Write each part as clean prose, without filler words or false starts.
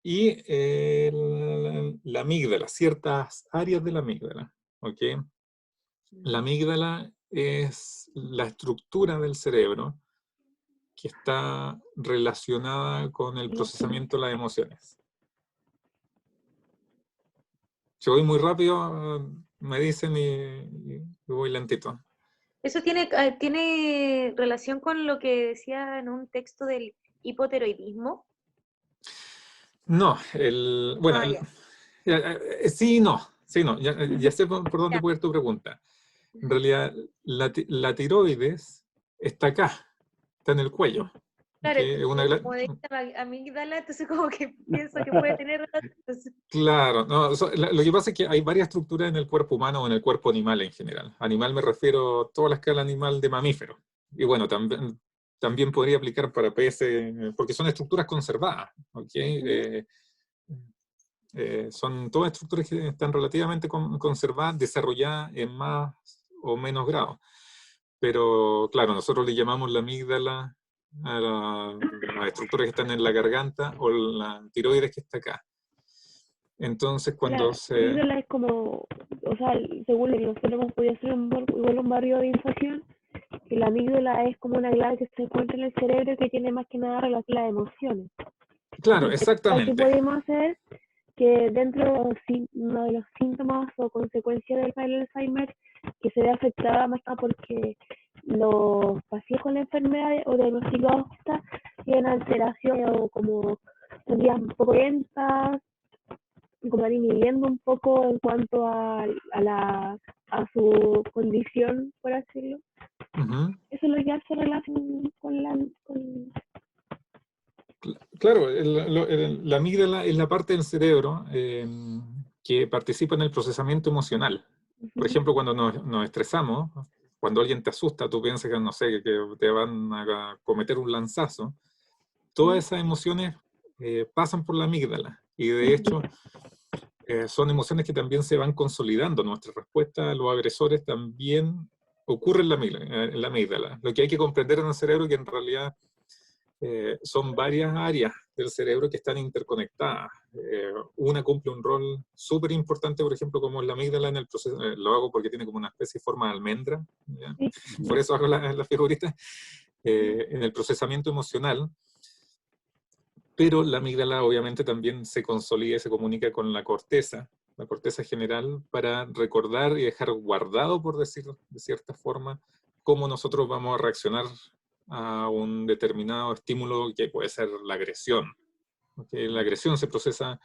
y la amígdala, ciertas áreas de la amígdala. ¿Ok? La amígdala es la estructura del cerebro que está relacionada con el procesamiento de las emociones. Si voy muy rápido, me dicen y voy lentito. ¿Eso tiene relación con lo que decía en un texto del hipotiroidismo? No, bueno, Ah, ya. sí y no. Sí, no. Ya sé por dónde Ya. puede ir tu pregunta. En realidad, la tiroides está acá, está en el cuello. Claro, Que es una, entonces, como de esta amígdala, entonces como que pienso que puede tener relación. claro, no, lo que pasa es que hay varias estructuras en el cuerpo humano o en el cuerpo animal en general. Animal me refiero a toda la escala animal de mamífero. Y bueno, también podría aplicar para peces, porque son estructuras conservadas. ¿Ok? Son todas estructuras que están relativamente conservadas, desarrolladas en más o menos grado. Pero claro, nosotros le llamamos la amígdala a las estructuras que están en la garganta o la tiroides que está acá. Entonces, cuando La se... amígdala es como, o sea, según lo que nosotros hemos podido hacer igual un barrio de inflación, que la amígdala es como una glándula que se encuentra en el cerebro que tiene más que nada relación a las emociones. Claro, Aquí exactamente. podemos hacer que dentro de uno de los síntomas o consecuencias del Alzheimer que se ve afectada más que nada porque los pacientes con la enfermedad o diagnosticados tienen alteraciones o como tendrían un poco lentas, como inhibiendo un poco en cuanto a su condición, por así decirlo. Ujú. Eso es lo que hace relación con Claro, la amígdala es la parte del cerebro que participa en el procesamiento emocional. Por ejemplo, cuando nos estresamos, cuando alguien te asusta, tú piensas que, no sé, que te van a cometer un lanzazo. Todas esas emociones pasan por la amígdala. Y de hecho, son emociones que también se van consolidando. Nuestra respuesta a los agresores también ocurre en la amígdala. Lo que hay que comprender en el cerebro es que en realidad son varias áreas del cerebro que están interconectadas. Una cumple un rol súper importante, por ejemplo, como la amígdala en el proceso, lo hago porque tiene como una especie de forma de almendra, ¿ya? Por eso hago la figurita, en el procesamiento emocional, pero la amígdala obviamente también se consolida y se comunica con la corteza general, para recordar y dejar guardado, por decir de cierta forma, cómo nosotros vamos a reaccionar a un determinado estímulo que puede ser la agresión. ¿Okay? La agresión se procesa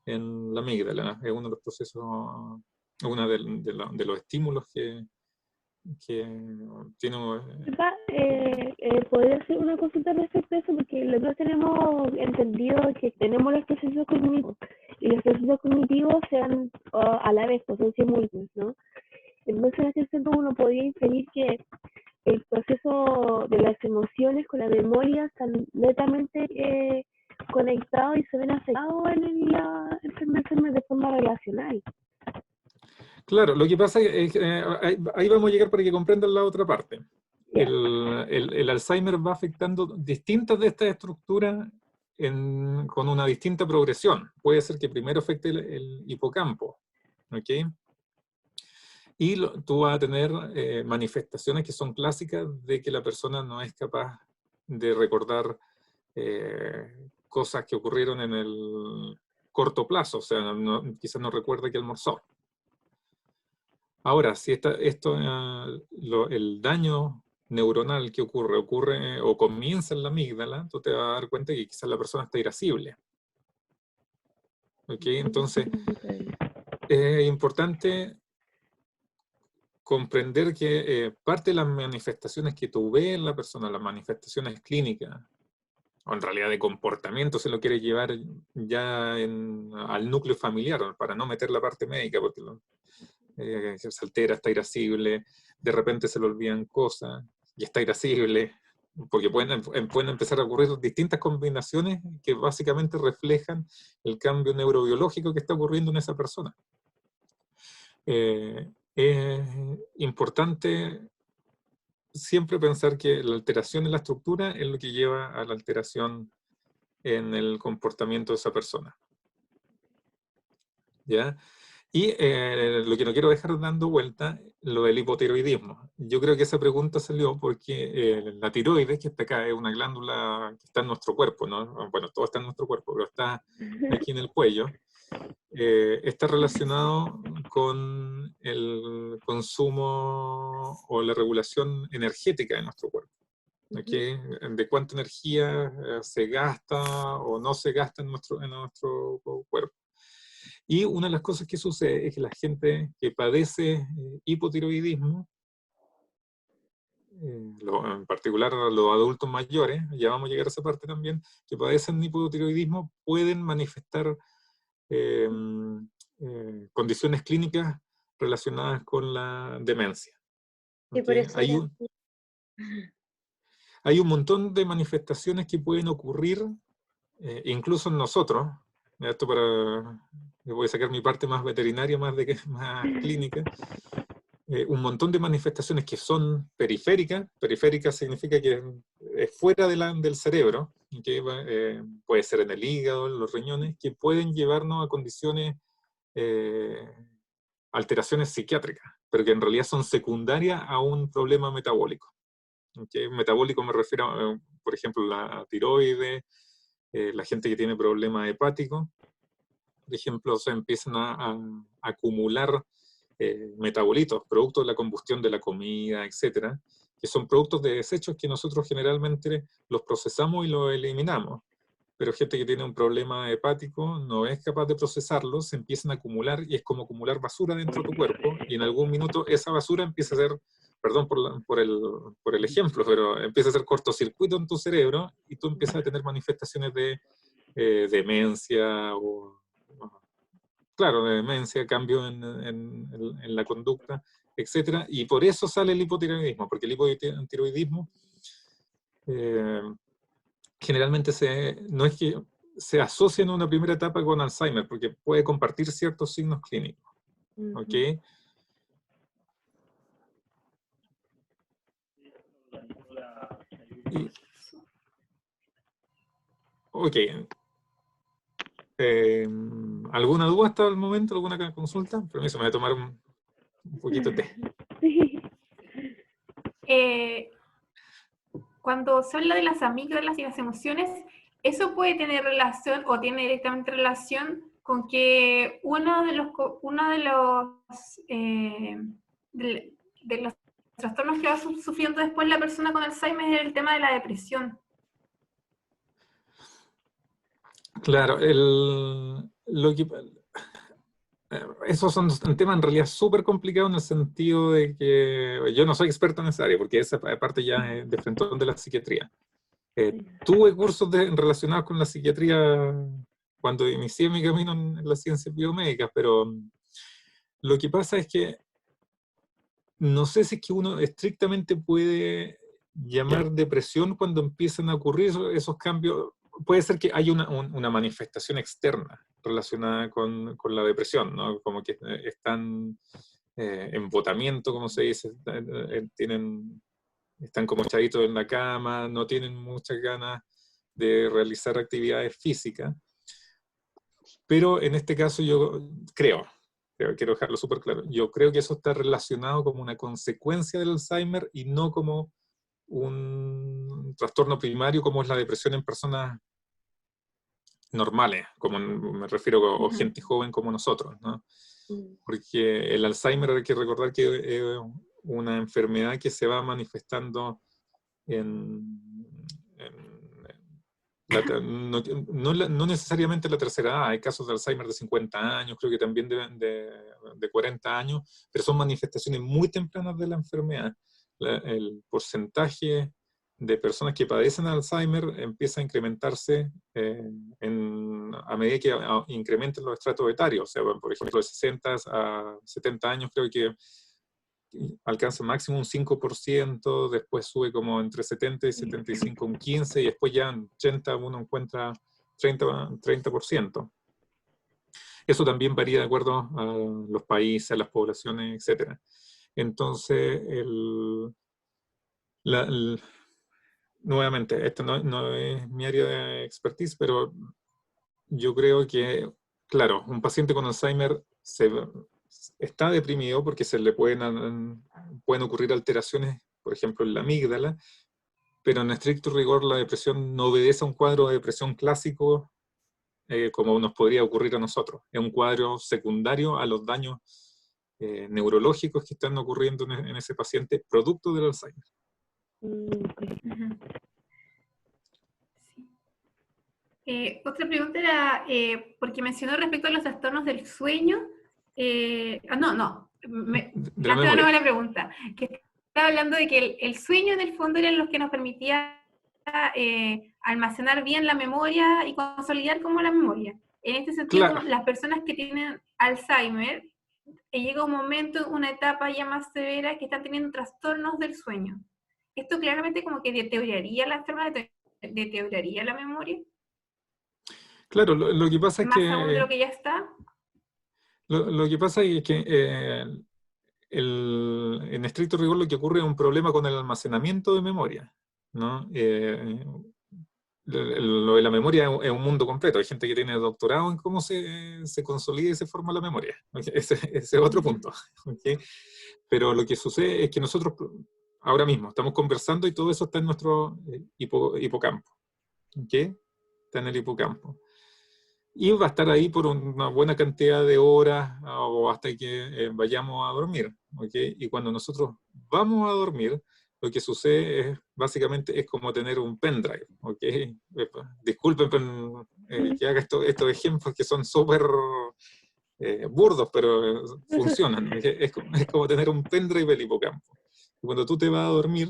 en la amígdala, es uno de los procesos, uno de los estímulos que tiene... ¿Podría hacer una consulta respecto a eso? Porque nosotros tenemos entendido que tenemos los procesos cognitivos y los procesos cognitivos se dan a la vez, pues son simultáneos, ¿no? Entonces, en ese sentido, uno podría inferir que el proceso de las emociones con la memoria están netamente conectados y se ven afectados en la enfermedad de forma relacional. Claro, lo que pasa es que ahí vamos a llegar para que comprendan la otra parte. Yeah. El Alzheimer va afectando distintas de estas estructuras con una distinta progresión. Puede ser que primero afecte el hipocampo, ¿ok? Y tú vas a tener manifestaciones que son clásicas de que la persona no es capaz de recordar cosas que ocurrieron en el corto plazo, o sea, quizás no recuerde que almorzó. Ahora, si el daño neuronal que ocurre o comienza en la amígdala, tú te vas a dar cuenta que quizás la persona está irascible. ¿Ok? Entonces, es importante comprender que parte de las manifestaciones que tú ves en la persona, las manifestaciones clínicas, o en realidad de comportamiento, se lo quiere llevar ya al núcleo familiar, para no meter la parte médica, porque se altera, está irascible, de repente se le olvidan cosas, y está irascible, porque pueden empezar a ocurrir distintas combinaciones que básicamente reflejan el cambio neurobiológico que está ocurriendo en esa persona. Es importante siempre pensar que la alteración en la estructura es lo que lleva a la alteración en el comportamiento de esa persona. ¿ya? Y lo que no quiero dejar dando vuelta, lo del hipotiroidismo. Yo creo que esa pregunta salió porque la tiroides, que está acá, es una glándula que está en nuestro cuerpo, ¿no? Bueno, todo está en nuestro cuerpo, pero está aquí en el cuello. Está relacionado con el consumo o la regulación energética de nuestro cuerpo. ¿Okay? De cuánta energía se gasta o no se gasta en nuestro cuerpo. Y una de las cosas que sucede es que la gente que padece hipotiroidismo, en particular los adultos mayores, ya vamos a llegar a esa parte también, que padecen hipotiroidismo, pueden manifestar condiciones clínicas relacionadas con la demencia. Y por ¿Okay? eso ya. Hay un montón de manifestaciones que pueden ocurrir, incluso en nosotros. Esto voy a sacar mi parte más veterinaria, más clínica. Un montón de manifestaciones que son periféricas. Periférica significa que es fuera del cerebro, que puede ser en el hígado, en los riñones, que pueden llevarnos a condiciones, alteraciones psiquiátricas, pero que en realidad son secundarias a un problema metabólico. ¿Okay? Metabólico me refiero a, por ejemplo, la tiroides, la gente que tiene problemas hepáticos, por ejemplo, se empiezan a acumular metabolitos, productos de la combustión de la comida, etcétera, que son productos de desechos que nosotros generalmente los procesamos y los eliminamos. Pero gente que tiene un problema hepático no es capaz de procesarlo, se empiezan a acumular y es como acumular basura dentro de tu cuerpo y en algún minuto esa basura empieza a ser, perdón por el ejemplo, pero empieza a hacer cortocircuito en tu cerebro y tú empiezas a tener manifestaciones de demencia claro, de demencia, cambio en la conducta, etcétera, y por eso sale el hipotiroidismo, porque el hipotiroidismo generalmente no es que se asocia en una primera etapa con Alzheimer, porque puede compartir ciertos signos clínicos. ¿Ok? Ok. ¿Alguna duda hasta el momento? ¿Alguna consulta? Permiso, me voy a tomar un poquito de té. Cuando se habla de las amígdalas y las emociones, ¿eso puede tener relación o tiene directamente relación con que uno de los trastornos que va sufriendo después la persona con Alzheimer es el tema de la depresión? Claro, esos son un tema en realidad súper complicado en el sentido de que yo no soy experto en esa área, porque esa parte ya es de frentón de la psiquiatría. Tuve cursos relacionados con la psiquiatría cuando inicié mi camino en las ciencias biomédicas, pero lo que pasa es que no sé si es que uno estrictamente puede llamar depresión cuando empiezan a ocurrir esos cambios. Puede ser que haya una manifestación externa relacionada con la depresión, ¿no? Como que están en botamiento, como se dice, están como echaditos en la cama, no tienen muchas ganas de realizar actividades físicas. Pero en este caso yo quiero dejarlo súper claro, yo creo que eso está relacionado como una consecuencia del Alzheimer y no como un trastorno primario como es la depresión en personas normales, como me refiero a gente joven como nosotros, ¿no? Porque el Alzheimer hay que recordar que es una enfermedad que se va manifestando no necesariamente la tercera edad, hay casos de Alzheimer de 50 años, creo que también de 40 años, pero son manifestaciones muy tempranas de la enfermedad. El porcentaje de personas que padecen Alzheimer empieza a incrementarse a medida que incrementan los estratos etarios. O sea, por ejemplo, de 60 a 70 años creo que alcanza máximo un 5%, después sube como entre 70 y 75 un 15%, y después ya en 80 uno encuentra 30%. Eso también varía de acuerdo a los países, a las poblaciones, etc. Entonces, nuevamente, esto no es mi área de expertise, pero yo creo que claro, un paciente con Alzheimer está deprimido porque se le pueden ocurrir alteraciones, por ejemplo, en la amígdala, pero en estricto rigor la depresión no obedece a un cuadro de depresión clásico como nos podría ocurrir a nosotros. Es un cuadro secundario a los daños neurológicos que están ocurriendo en ese paciente producto del Alzheimer. Ok. Ujú. Otra pregunta era, porque mencionó respecto a los trastornos del sueño. No, De la hazte de nuevo memoria. la pregunta. Que estaba hablando de que el sueño en el fondo era lo que nos permitía almacenar bien la memoria y consolidar como la memoria. En este sentido, Claro, como las personas que tienen Alzheimer, llega un momento, una etapa ya más severa que están teniendo trastornos del sueño. Esto claramente como que deterioraría la enfermedad, deterioraría la memoria. claro, lo que pasa es Más aún de que lo que ya está. lo que pasa es que en estricto rigor lo que ocurre es un problema con el almacenamiento de memoria, ¿no? Lo de la memoria es un mundo completo. Hay gente que tiene doctorado en cómo se consolida y se forma la memoria. ¿Ok? Ese es otro punto. ¿Ok? Pero lo que sucede es que nosotros ahora mismo estamos conversando y todo eso está en nuestro hipocampo. ¿Ok? Está en el hipocampo. Y va a estar ahí por una buena cantidad de horas o hasta que vayamos a dormir. ¿Ok? Y cuando nosotros vamos a dormir, lo que sucede es, básicamente, es como tener un pendrive. ¿Ok? Disculpen que haga estos ejemplos que son súper burdos, pero funcionan. ¿Ok? Es como tener un pendrive del hipocampo. Y cuando tú te vas a dormir,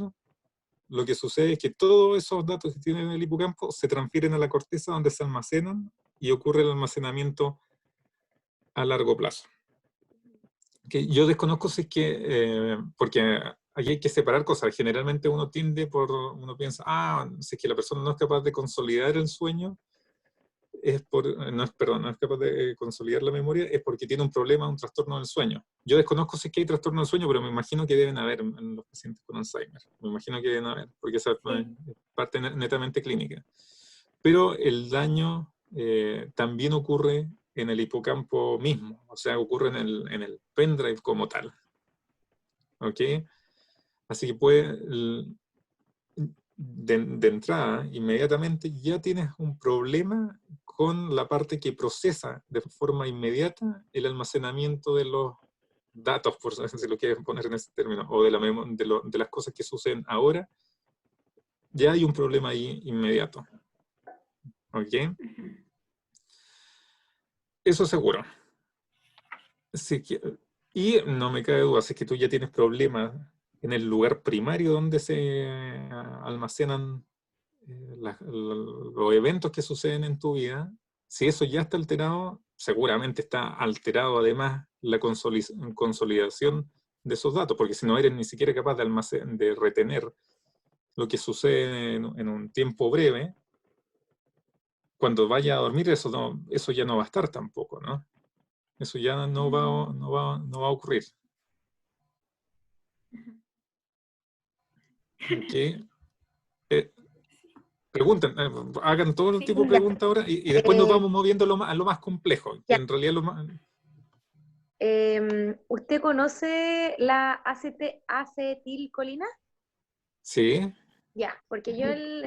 lo que sucede es que todos esos datos que tienen en el hipocampo se transfieren a la corteza donde se almacenan y ocurre el almacenamiento a largo plazo. Que yo desconozco si es que, porque aquí hay que separar cosas. Generalmente uno piensa, si es que la persona no es capaz de consolidar el sueño, no es capaz de consolidar la memoria, es porque tiene un problema, un trastorno del sueño. Yo desconozco si es que hay trastorno del sueño, pero me imagino que deben haber en los pacientes con Alzheimer. Me imagino que deben haber, porque esa es parte netamente clínica. Pero el daño también ocurre en el hipocampo mismo, o sea, ocurre en el pendrive como tal. ¿Ok? Así que de entrada, inmediatamente ya tienes un problema con la parte que procesa de forma inmediata el almacenamiento de los datos, por si lo quieres poner en ese término, o de las cosas que suceden ahora, ya hay un problema ahí inmediato. ¿Ok? Eso seguro. Y no me cabe duda, si es que tú ya tienes problemas en el lugar primario donde se almacenan los eventos que suceden en tu vida, si eso ya está alterado, seguramente está alterado además la consolidación de esos datos, porque si no eres ni siquiera capaz de retener lo que sucede en un tiempo breve, cuando vaya a dormir eso ya no va a estar tampoco, ¿no? Eso ya no va a ocurrir. ¿Ok? Pregunten, hagan todo Sí. tipo de preguntas ahora y después nos vamos moviendo a lo más complejo, que Ya. en realidad lo más... ¿Usted conoce la acetilcolina? Sí, Ya, porque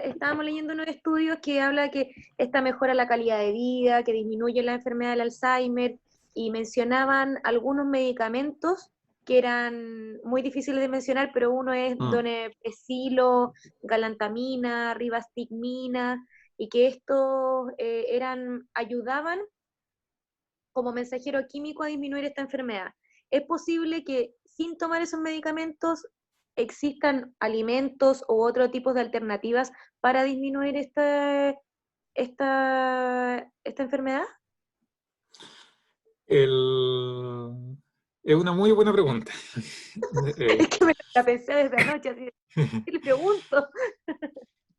estábamos leyendo unos estudios que habla que esta mejora la calidad de vida, que disminuye la enfermedad del Alzheimer, y mencionaban algunos medicamentos que eran muy difíciles de mencionar, pero uno es donepezilo, galantamina, rivastigmina, y que estos ayudaban como mensajero químico a disminuir esta enfermedad. ¿Es posible que sin tomar esos medicamentos existan alimentos u otro tipo de alternativas para disminuir esta enfermedad? es una muy buena pregunta. Es que me la pensé desde anoche, así le pregunto.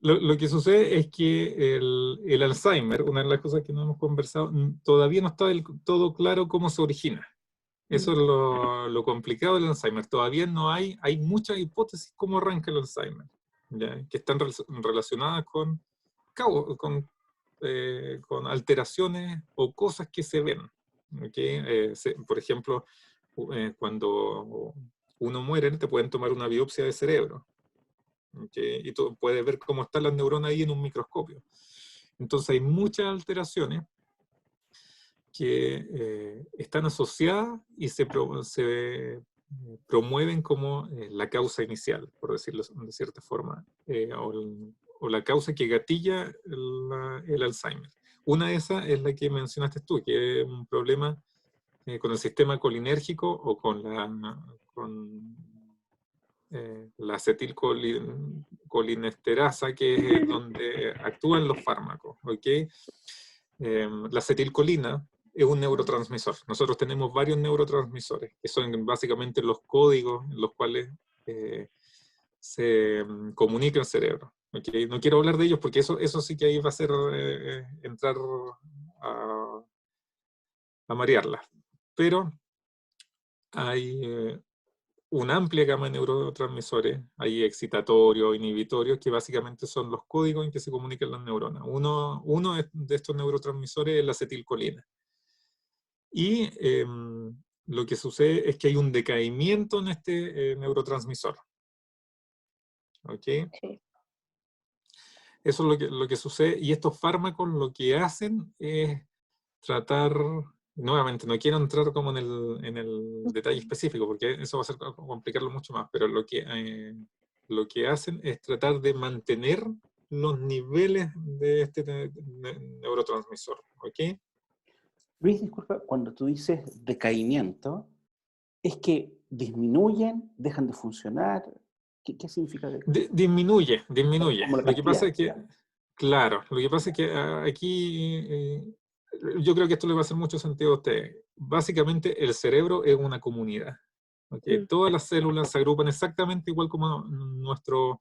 Lo que sucede es que el Alzheimer, una de las cosas que no hemos conversado, todavía no está del todo claro cómo se origina. Eso es lo complicado del Alzheimer. Todavía no hay muchas hipótesis cómo arranca el Alzheimer, ¿ya? Que están relacionadas con con alteraciones o cosas que se ven. ¿Okay? Por ejemplo, cuando uno muere, te pueden tomar una biopsia de cerebro. ¿Okay? Y tú puedes ver cómo están las neuronas ahí en un microscopio. Entonces hay muchas alteraciones que están asociadas y se promueven como la causa inicial, por decirlo de cierta forma, o la causa que gatilla el Alzheimer. Una de esas es la que mencionaste tú, que es un problema con el sistema colinérgico o con la acetilcolinesterasa, que es donde actúan los fármacos. ¿Okay? La acetilcolina es un neurotransmisor. Nosotros tenemos varios neurotransmisores, que son básicamente los códigos en los cuales se comunica el cerebro. ¿Okay? No quiero hablar de ellos porque eso sí que ahí va a ser entrar a marearla. Pero hay una amplia gama de neurotransmisores, hay excitatorios, inhibitorios, que básicamente son los códigos en que se comunican las neuronas. Uno de estos neurotransmisores es la acetilcolina. Y lo que sucede es que hay un decaimiento en este neurotransmisor. ¿Ok? Sí. Eso es lo que sucede, y estos fármacos lo que hacen es tratar, nuevamente, no quiero entrar como en el detalle específico, porque eso va a ser complicarlo mucho más, pero lo que hacen es tratar de mantener los niveles de este neurotransmisor. ¿Ok? Luis, disculpa, cuando tú dices decaimiento, ¿es que disminuyen, dejan de funcionar? ¿Qué significa decaimiento? Disminuye. Como la Lo que pasa cantidad, es que, claro, lo que pasa es que aquí, yo creo que esto le va a hacer mucho sentido a usted. Básicamente, el cerebro es una comunidad. ¿Okay? Todas las células se agrupan exactamente igual como nuestro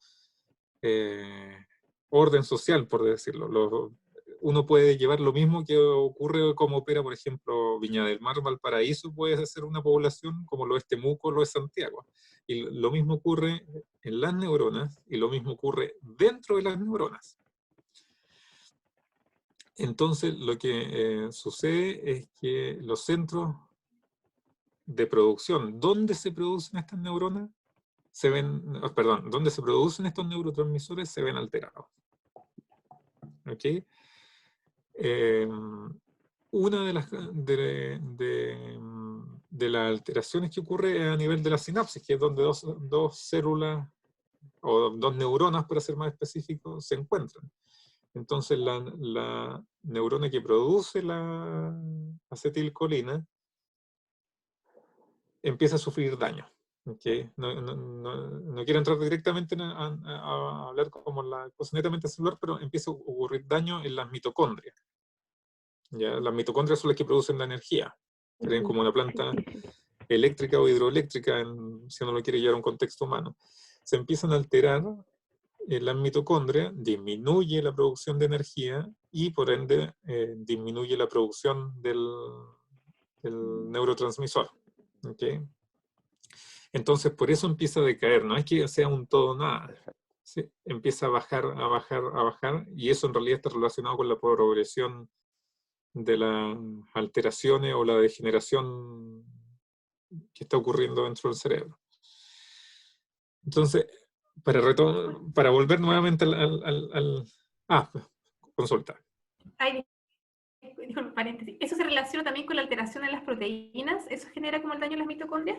orden social, por decirlo. Uno puede llevar lo mismo que ocurre como opera, por ejemplo, Viña del Mar, Valparaíso, puede ser una población como lo es Temuco, lo es Santiago. Y lo mismo ocurre en las neuronas y lo mismo ocurre dentro de las neuronas. Entonces, lo que sucede es que los centros de producción, donde se producen estas neuronas, donde se producen estos neurotransmisores, se ven alterados. ¿Ok? Una de las alteraciones que ocurre a nivel de la sinapsis, que es donde dos células, o dos neuronas, para ser más específico, se encuentran. Entonces la neurona que produce la acetilcolina empieza a sufrir daño. ¿Okay? No quiero entrar directamente a hablar como la cosa netamente celular, pero empieza a ocurrir daño en las mitocondrias. ¿Ya? Las mitocondrias son las que producen la energía. Tienen como una planta eléctrica o hidroeléctrica, si uno lo quiere llevar a un contexto humano. Se empiezan a alterar las mitocondrias, disminuye la producción de energía y por ende disminuye la producción del neurotransmisor. ¿Okay? Entonces por eso empieza a decaer, no es que sea un todo nada. ¿Sí? Empieza a bajar, a bajar, a bajar, y eso en realidad está relacionado con la progresión de las alteraciones o la degeneración que está ocurriendo dentro del cerebro. Entonces, para volver nuevamente consulta. Ay, disculpa, paréntesis. ¿Eso se relaciona también con la alteración en las proteínas? ¿Eso genera como el daño en las mitocondrias?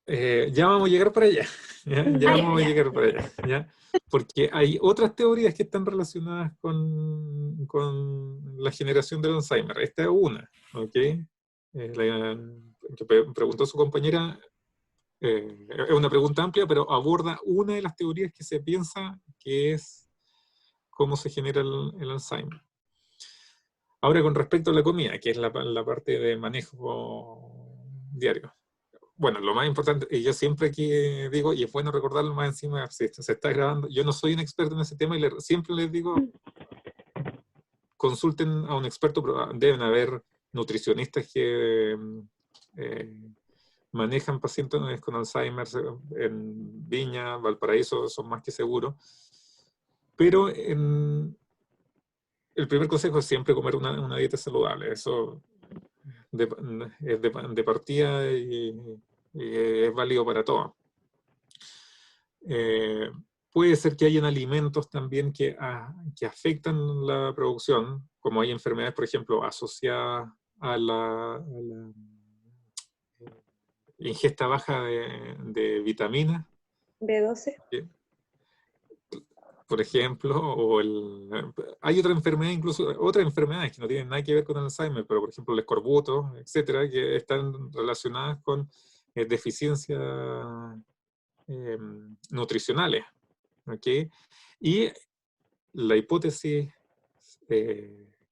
Ya vamos a llegar para allá. Ya vamos a llegar para allá. ¿Ya? Porque hay otras teorías que están relacionadas con la generación del Alzheimer. Esta es una, ¿ok? Que preguntó su compañera, es una pregunta amplia, pero aborda una de las teorías que se piensa que es cómo se genera el Alzheimer. Ahora, con respecto a la comida, que es la parte de manejo diario. Bueno, lo más importante, y yo siempre aquí digo, y es bueno recordarlo más encima, si se está grabando, yo no soy un experto en ese tema, y siempre les digo, consulten a un experto, pero deben haber nutricionistas que manejan pacientes con Alzheimer en Viña, Valparaíso, son más que seguros. Pero el primer consejo es siempre comer una dieta saludable. Eso es de partida y es válido para todo. Puede ser que hayan alimentos también que afectan la producción, como hay enfermedades, por ejemplo, asociadas a la ingesta baja de vitaminas, B12. por ejemplo, hay otra enfermedad, incluso otras enfermedades que no tienen nada que ver con el Alzheimer, pero por ejemplo el escorbuto, etcétera, que están relacionadas con deficiencias nutricionales, ¿ok? Y la hipótesis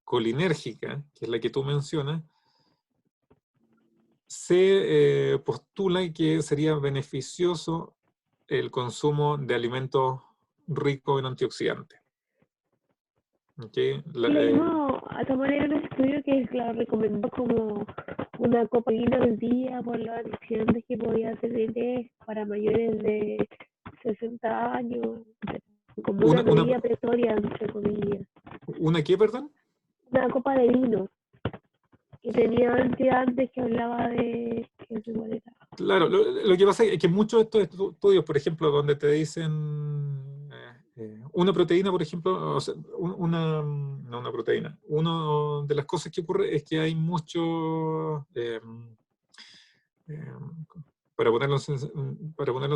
colinérgica, que es la que tú mencionas, se postula que sería beneficioso el consumo de alimentos ricos en antioxidantes. ¿Okay? Leímos a esta manera un estudio que la recomendó como una copa de vino al día por los antioxidantes que podía tener para mayores de 60 años, como una medida pretoria, entre comillas. ¿Una qué, perdón? Una copa de vino que tenía antioxidantes que hablaba de que es igual era. Claro, lo que pasa es que muchos de estos estudios, por ejemplo, donde te dicen una proteína, por ejemplo, o sea, no una proteína, una de las cosas que ocurre es que hay mucho, para ponerlo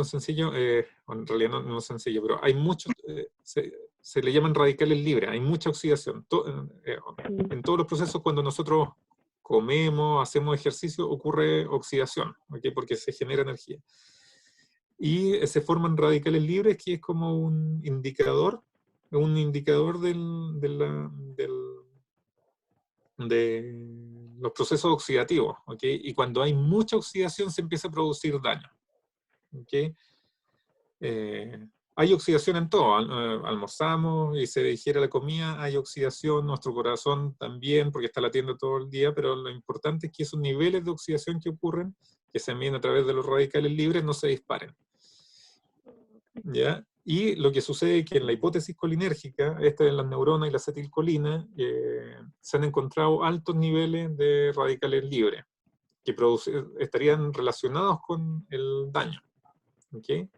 sencillo, en realidad no es sencillo, pero hay muchos, se le llaman radicales libres, hay mucha oxidación. En todos los procesos cuando nosotros comemos, hacemos ejercicio, ocurre oxidación, ¿okay? Porque se genera energía. Y se forman radicales libres, que es como un indicador de los procesos oxidativos, ¿okay? Y cuando hay mucha oxidación se empieza a producir daño, ¿okay? Hay oxidación en todo, almorzamos y se digiere la comida, hay oxidación, nuestro corazón también, porque está latiendo todo el día, pero lo importante es que esos niveles de oxidación que ocurren, que se miden a través de los radicales libres, no se disparen. ¿Ya? Y lo que sucede es que en la hipótesis colinérgica, esta de las neuronas y la acetilcolina, se han encontrado altos niveles de radicales libres, que estarían relacionados con el daño. ¿Okay?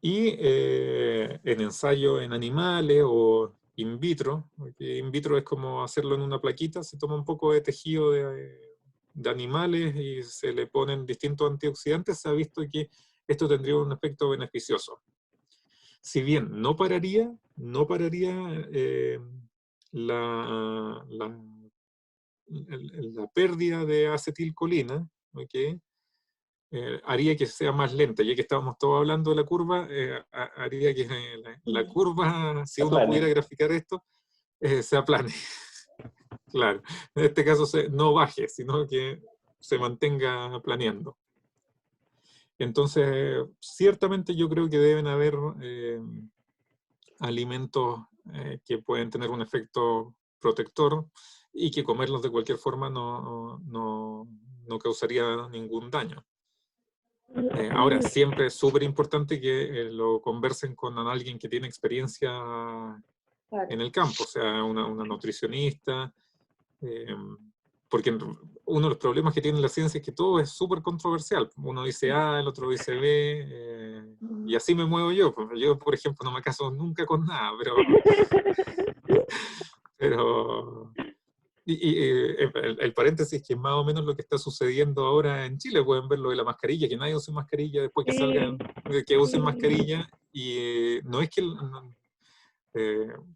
Y en ensayo en animales o in vitro, porque in vitro es como hacerlo en una plaquita, se toma un poco de tejido de animales y se le ponen distintos antioxidantes, se ha visto que esto tendría un efecto beneficioso. Si bien no pararía la pérdida de acetilcolina, ¿okay? Haría que sea más lenta, ya que estábamos todos hablando de la curva, haría que la curva, si uno pudiera graficar esto, se aplane. Claro, en este caso no baje, sino que se mantenga planeando. Entonces, ciertamente yo creo que deben haber alimentos que pueden tener un efecto protector y que comerlos de cualquier forma no causaría ningún daño. Ahora, siempre es súper importante que lo conversen con alguien que tiene experiencia en el campo, o sea, una nutricionista, porque uno de los problemas que tiene la ciencia es que todo es súper controversial. Uno dice A, el otro dice B, y así me muevo yo. Yo, por ejemplo, no me caso nunca con nada, pero el paréntesis que es más o menos lo que está sucediendo ahora en Chile. Pueden ver lo de la mascarilla, que nadie use mascarilla después que salgan, que usen mascarilla, y no es que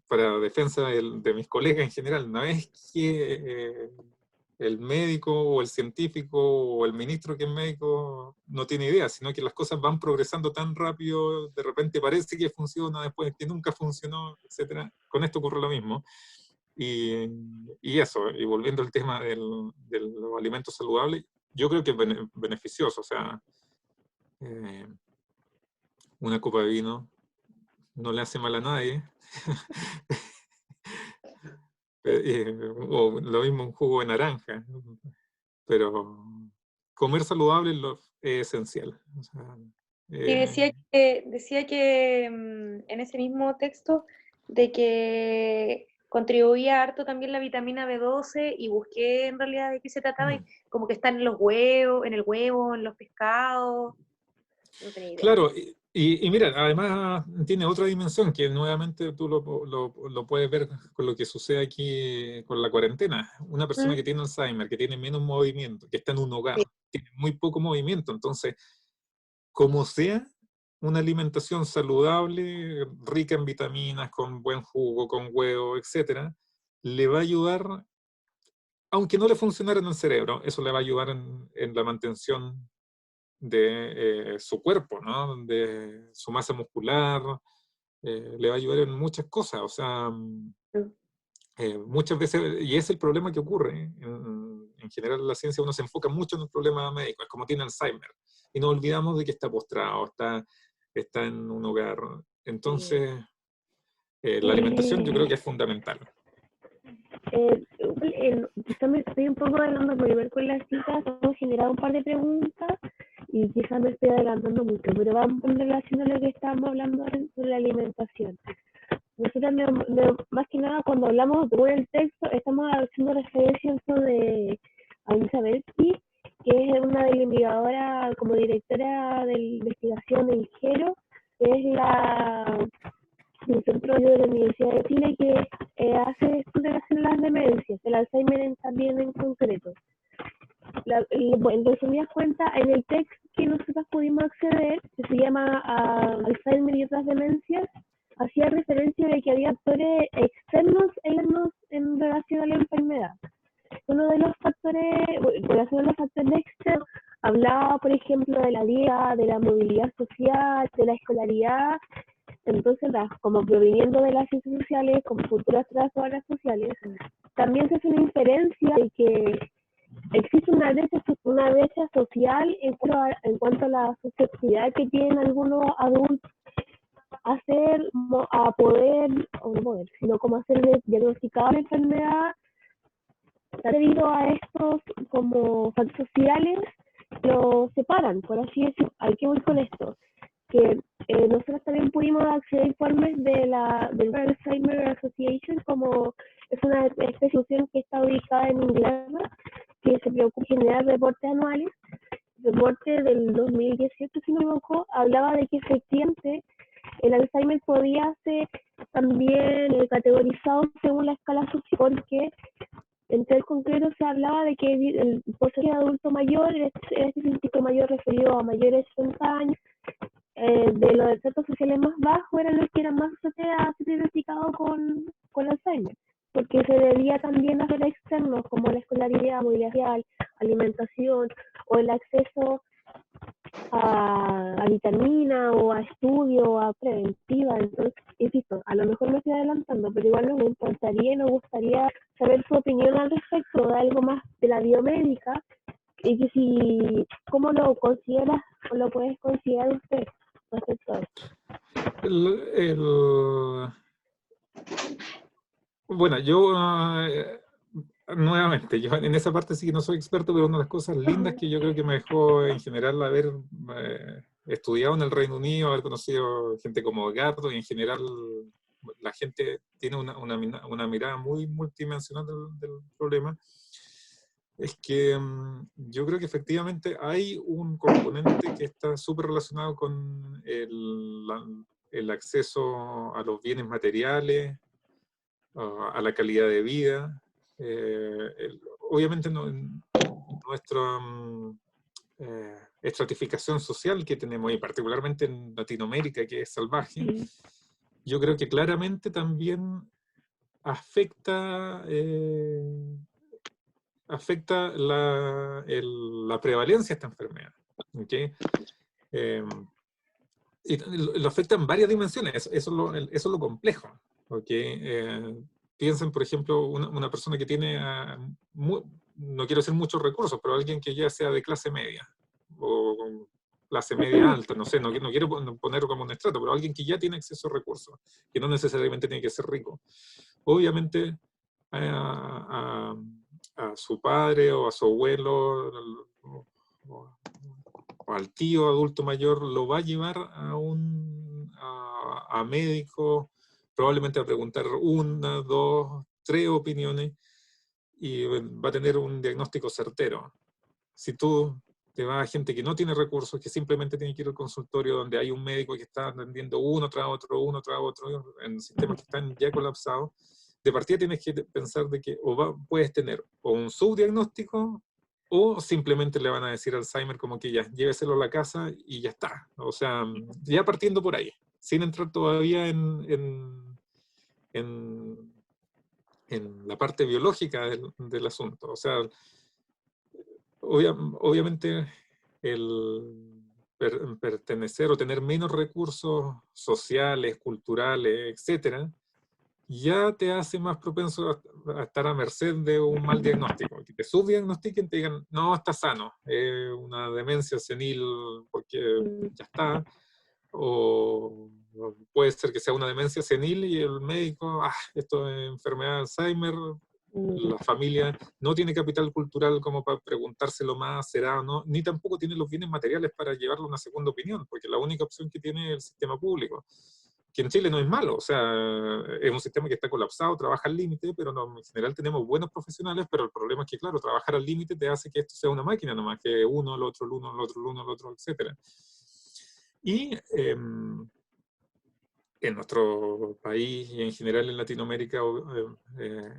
para defensa de mis colegas en general, no es que el médico o el científico o el ministro que es médico no tiene idea, sino que las cosas van progresando tan rápido, de repente parece que funciona, después que nunca funcionó, etc. Con esto ocurre lo mismo. Y eso, y volviendo al tema de los alimentos saludables, yo creo que es beneficioso, o sea, una copa de vino no le hace mal a nadie. O lo mismo un jugo de naranja, pero comer saludable es esencial. O sea, Y decía que en ese mismo texto de que contribuía harto también la vitamina B12 y busqué en realidad de qué se trataba, y como que está en los huevos, en el huevo, en los pescados, no tenía idea. Claro, y mira, además tiene otra dimensión que nuevamente tú lo puedes ver con lo que sucede aquí con la cuarentena. Una persona que tiene Alzheimer, que tiene menos movimiento, que está en un hogar, Sí. tiene muy poco movimiento, entonces, como sea, una alimentación saludable, rica en vitaminas, con buen jugo, con huevo, etcétera, le va a ayudar, aunque no le funcionara en el cerebro, eso le va a ayudar en la mantención de su cuerpo, ¿no? De su masa muscular, le va a ayudar en muchas cosas, o sea, muchas veces, y es el problema que ocurre, en general en la ciencia uno se enfoca mucho en el problema médico, es como tiene Alzheimer, y nos olvidamos de que está postrado, está en un hogar, entonces la alimentación yo creo que es fundamental. Quizás me estoy un poco adelantando por ver con las chicas, hemos generado un par de preguntas y quizás me estoy adelantando mucho, pero vamos en relación a lo que estábamos hablando sobre la alimentación. Nosotros, más que nada, cuando hablamos de el texto, estamos haciendo referencia a eso de Alisa Belsky, que es una investigadora, como directora de investigación del GERO, que es un centro de la Universidad de Chile que hace estudios en relación a las demencias, el Alzheimer también en concreto. En resumidas cuentas, en el texto que nosotros pudimos acceder, que se llama Alzheimer y otras demencias, hacía referencia de que había factores externos en relación a la enfermedad. Uno de los factores, en relación a los factores externos, hablaba, por ejemplo, de la dieta, de la movilidad social, de la escolaridad. Entonces, como proveniendo de las ciencias sociales, como futuras trabajadoras sociales, también se hace una inferencia de que existe una brecha social en cuanto a la susceptibilidad que tienen algunos adultos a poder, o no poder, sino como hacer diagnosticar la enfermedad debido a estos como factores sociales, lo separan, por así decirlo. ¿A qué voy con esto? Que nosotros también pudimos acceder a informes del Alzheimer Association, como es una institución que está ubicada en Inglaterra, que se preocupa en generar reportes anuales. El reporte del 2018, si no me equivoco, hablaba de que efectivamente el Alzheimer podía ser también categorizado según la escala social, porque entre el concreto se hablaba de que el porcentaje de adulto mayor era estadístico mayor referido a mayores de 60 años, de los estratos sociales más bajos eran los que eran más diagnosticados con Alzheimer, porque se debía también a factores externos como la escolaridad, movilidad social, alimentación o el acceso a vitamina o a estudio o a preventiva. Entonces, insisto, a lo mejor me estoy adelantando, pero igual nos importaría y nos gustaría saber su opinión al respecto de algo más de la biomédica, y que si, ¿cómo lo consideras o lo puedes considerar usted respecto a eso? Bueno, yo nuevamente, yo en esa parte sí que no soy experto, pero una de las cosas lindas que yo creo que me dejó en general haber estudiado en el Reino Unido, haber conocido gente como Edgardo, y en general la gente tiene una mirada muy multidimensional del problema, es que yo creo que efectivamente hay un componente que está súper relacionado con el acceso a los bienes materiales, a la calidad de vida. Obviamente nuestra estratificación social que tenemos, y particularmente en Latinoamérica, que es salvaje, yo creo que claramente también afecta la prevalencia de esta enfermedad. ¿Okay? Y lo afecta en varias dimensiones, eso es lo complejo. ¿Okay? Piensen, por ejemplo, una persona que tiene, no quiero decir muchos recursos, pero alguien que ya sea de clase media, o clase media alta, no sé, no quiero poner como un estrato, pero alguien que ya tiene acceso a recursos, que no necesariamente tiene que ser rico. Obviamente, a su padre o a su abuelo o al tío adulto mayor lo va a llevar a médico probablemente va a preguntar 1, 2, 3 opiniones y va a tener un diagnóstico certero. Si tú te vas a gente que no tiene recursos, que simplemente tiene que ir al consultorio donde hay un médico que está atendiendo uno tras otro, en sistemas que están ya colapsados, de partida tienes que pensar de que puedes tener o un subdiagnóstico o simplemente le van a decir Alzheimer como que ya, lléveselo a la casa y ya está. O sea, ya partiendo por ahí, sin entrar todavía en la parte biológica del asunto. O sea, obviamente el pertenecer o tener menos recursos sociales, culturales, etcétera, ya te hace más propenso a estar a merced de un mal diagnóstico. Que te subdiagnostiquen, te digan, no, está sano, es una demencia senil porque ya está, o puede ser que sea una demencia senil y el médico, esto es enfermedad de Alzheimer, la familia no tiene capital cultural como para preguntárselo más, será o no, ni tampoco tiene los bienes materiales para llevarlo a una segunda opinión, porque la única opción que tiene es el sistema público, que en Chile no es malo, o sea, es un sistema que está colapsado, trabaja al límite, pero no, en general tenemos buenos profesionales, pero el problema es que, claro, trabajar al límite te hace que esto sea una máquina nomás, que uno, el otro, el uno, el otro, el uno, el otro, etc. Y en nuestro país y en general en Latinoamérica,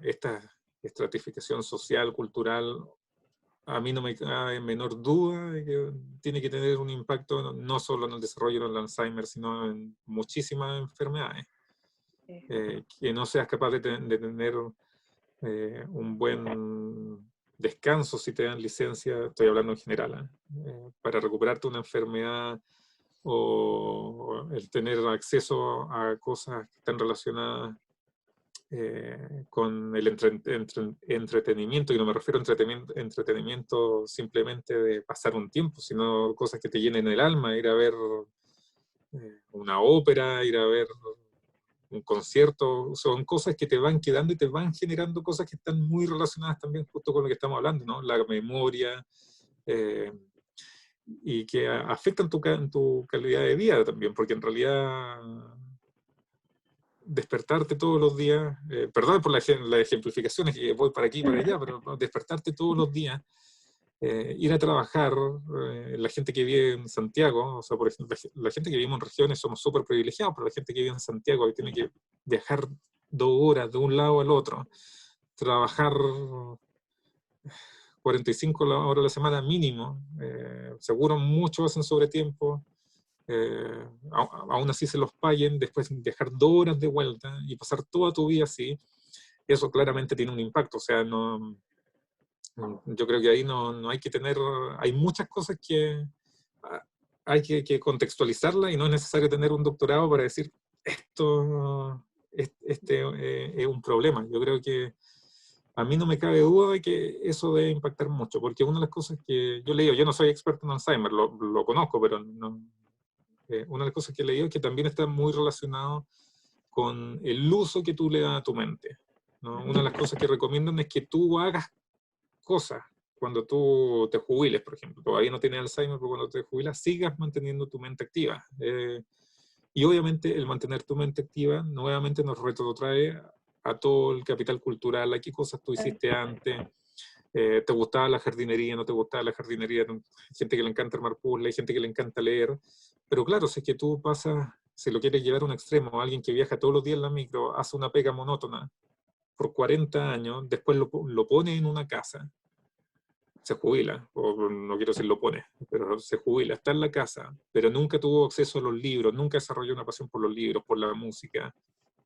esta estratificación social, cultural, a mí no me cabe menor duda de que tiene que tener un impacto no solo en el desarrollo del Alzheimer, sino en muchísimas enfermedades. Que no seas capaz de tener un buen descanso si te dan licencia, estoy hablando en general, para recuperarte una enfermedad, o el tener acceso a cosas que están relacionadas con el entretenimiento, y no me refiero a entretenimiento simplemente de pasar un tiempo, sino cosas que te llenen el alma, ir a ver una ópera, ir a ver un concierto, son cosas que te van quedando y te van generando cosas que están muy relacionadas también justo con lo que estamos hablando, ¿no? La memoria, y que afectan tu calidad de vida también, porque en realidad despertarte todos los días, perdón por las ejemplificaciones, que voy para aquí y para allá, pero despertarte todos los días, ir a trabajar, la gente que vive en Santiago, o sea, por ejemplo, la gente que vivimos en regiones somos súper privilegiados, pero la gente que vive en Santiago y tiene que viajar 2 horas de un lado al otro, trabajar 45 horas a la semana mínimo, seguro muchos hacen sobretiempo, aún así se los paguen, después viajar 2 horas de vuelta y pasar toda tu vida así, eso claramente tiene un impacto. O sea, no, yo creo que ahí no hay que tener, hay muchas cosas que hay que contextualizarlas, y no es necesario tener un doctorado para decir esto es un problema. Yo creo que a mí no me cabe duda de que eso debe impactar mucho, porque una de las cosas que yo leí, yo no soy experto en Alzheimer, lo conozco, pero no, una de las cosas que he leído es que también está muy relacionado con el uso que tú le das a tu mente, ¿no? Una de las cosas que recomiendan es que tú hagas cosas cuando tú te jubiles, por ejemplo. Todavía no tienes Alzheimer, pero cuando te jubilas sigas manteniendo tu mente activa. Y obviamente el mantener tu mente activa nuevamente nos retrotrae a todo el capital cultural, a qué cosas tú hiciste antes, te gustaba la jardinería, no te gustaba la jardinería, hay gente que le encanta armar puzzles, hay gente que le encanta leer, pero claro, si es que tú pasas, si lo quieres llevar a un extremo, alguien que viaja todos los días en la micro, hace una pega monótona por 40 años, después lo pone en una casa, se jubila, o no quiero decir lo pone, pero se jubila, está en la casa, pero nunca tuvo acceso a los libros, nunca desarrolló una pasión por los libros, por la música,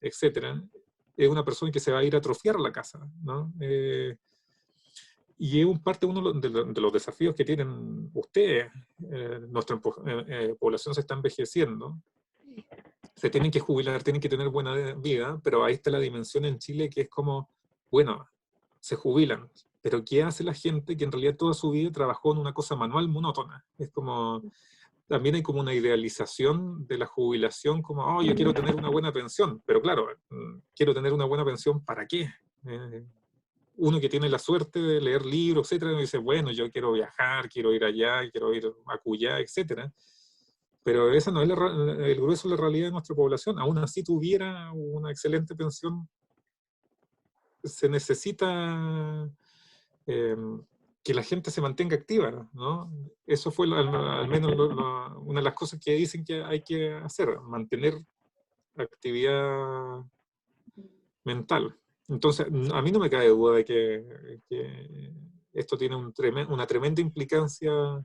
etcétera. Es una persona que se va a ir a atrofiar la casa, ¿no? Y es uno de los desafíos que tienen ustedes. Nuestra población se está envejeciendo, se tienen que jubilar, tienen que tener buena vida, pero ahí está la dimensión en Chile que es como, bueno, se jubilan, pero ¿qué hace la gente que en realidad toda su vida trabajó en una cosa manual monótona? Es como, también hay como una idealización de la jubilación, como, oh, yo quiero tener una buena pensión, pero claro, quiero tener una buena pensión, ¿para qué? Uno que tiene la suerte de leer libros, etcétera, dice, bueno, yo quiero viajar, quiero ir allá, quiero ir a acullá, etcétera. pero esa no es el grueso de la realidad de nuestra población. Aún así tuviera una excelente pensión, se necesita que la gente se mantenga activa, ¿no? Eso fue al menos una de las cosas que dicen que hay que hacer, mantener actividad mental. Entonces, a mí no me cabe duda de que esto tiene una tremenda implicancia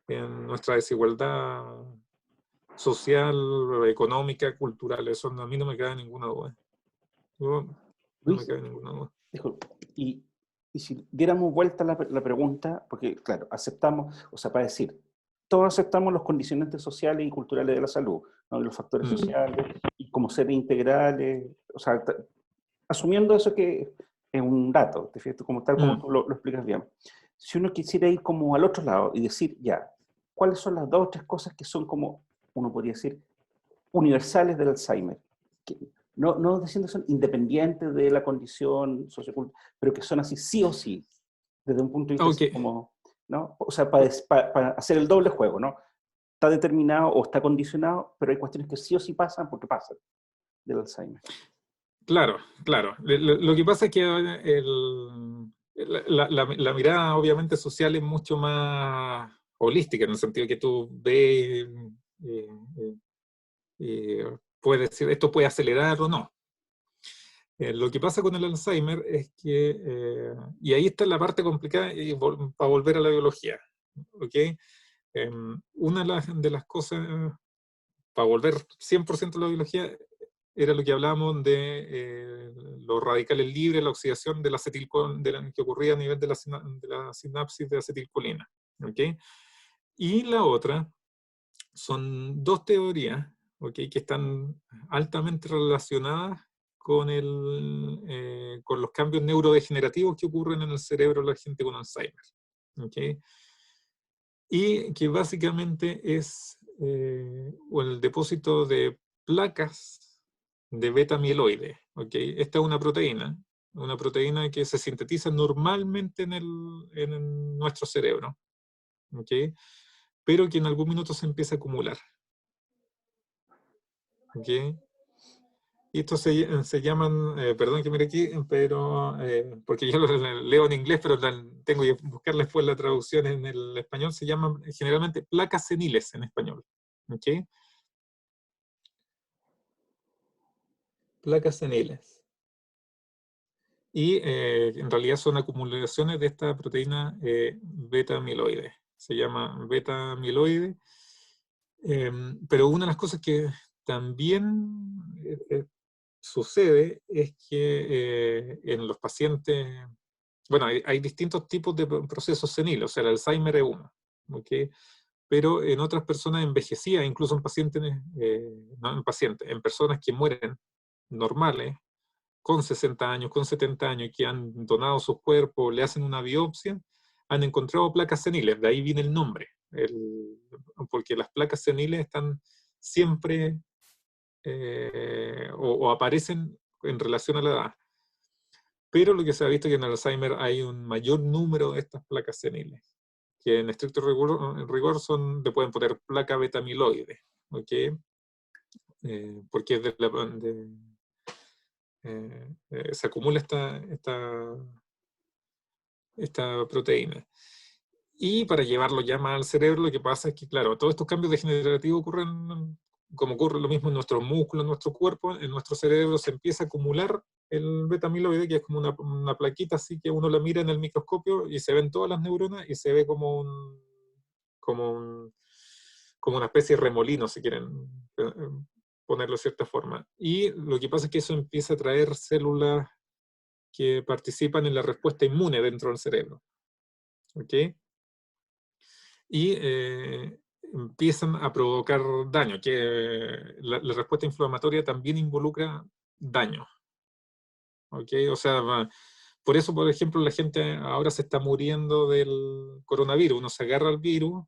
en nuestra desigualdad social, económica, cultural. Eso a mí no me cabe ninguna duda. No me Luis, cabe ninguna duda. disculpa, y si diéramos vuelta la pregunta, porque claro, aceptamos, o sea, para decir, todos aceptamos los condicionantes sociales y culturales de la salud, ¿no? Los factores sociales, y como seres integrales, o sea, asumiendo eso que es un dato, ¿te fijas? Como tal como tú lo explicas bien. Si uno quisiera ir como al otro lado y decir, ya, ¿cuáles son las 2 o 3 cosas que son como, uno podría decir, universales del Alzheimer? Que no diciendo que son independientes de la condición sociocultural, pero que son así sí o sí, desde un punto de vista así Ok, como, ¿no? O sea, para hacer el doble juego, ¿no? Está determinado o está condicionado, pero hay cuestiones que sí o sí pasan porque pasan del Alzheimer. claro, claro. Lo que pasa es que la mirada obviamente social es mucho más holística, en el sentido que tú ves, eh, eh, puedes decir, esto puede acelerar o no. Lo que pasa con el Alzheimer es que, y ahí está la parte complicada, para volver a la biología, ¿ok? Una de las cosas, para volver 100% a la biología, era lo que hablábamos de los radicales libres, la oxidación del que ocurría a nivel de la sinapsis de acetilcolina, ¿ok? Y la otra son 2 teorías, ¿ok?, que están altamente relacionadas con los cambios neurodegenerativos que ocurren en el cerebro de la gente con Alzheimer, ¿ok? Y que básicamente es el depósito de placas de beta-amiloide, ¿ok? Esta es una proteína que se sintetiza normalmente en nuestro cerebro, ¿ok? Pero que en algún minuto se empieza a acumular, ¿ok? Y estos se llaman, perdón que mire aquí, pero porque yo lo leo en inglés, pero tengo que buscar después la traducción en el español, se llaman generalmente placas seniles en español, ¿ok? Placas seniles. Y en realidad son acumulaciones de esta proteína beta-amiloide. Se llama beta-amiloide. Pero una de las cosas que también sucede es que en los pacientes, bueno, hay distintos tipos de procesos seniles, o sea, el Alzheimer es uno, ¿ok? Pero en otras personas envejecidas, incluso en pacientes, no en pacientes, en personas que mueren normales, con 60 años, con 70 años, que han donado sus cuerpos, le hacen una biopsia, han encontrado placas seniles, de ahí viene el nombre, porque las placas seniles están siempre o aparecen en relación a la edad. Pero lo que se ha visto es que en Alzheimer hay un mayor número de estas placas seniles, que en estricto rigor le pueden poner placa beta-amiloide, ¿ok? Porque es se acumula esta proteína. Y para llevarlo ya más al cerebro, lo que pasa es que, claro, todos estos cambios degenerativos ocurren, como ocurre lo mismo en nuestros músculos, en nuestro cuerpo, en nuestro cerebro se empieza a acumular el beta-amiloide, que es como una plaquita así que uno la mira en el microscopio y se ven todas las neuronas y se ve como, como una especie de remolino, si quieren ponerlo de cierta forma. Y lo que pasa es que eso empieza a traer células que participan en la respuesta inmune dentro del cerebro, ¿ok? Y empiezan a provocar daño, que la respuesta inflamatoria también involucra daño, ¿ok? O sea, por eso, por ejemplo, la gente ahora se está muriendo del coronavirus. Uno se agarra al virus,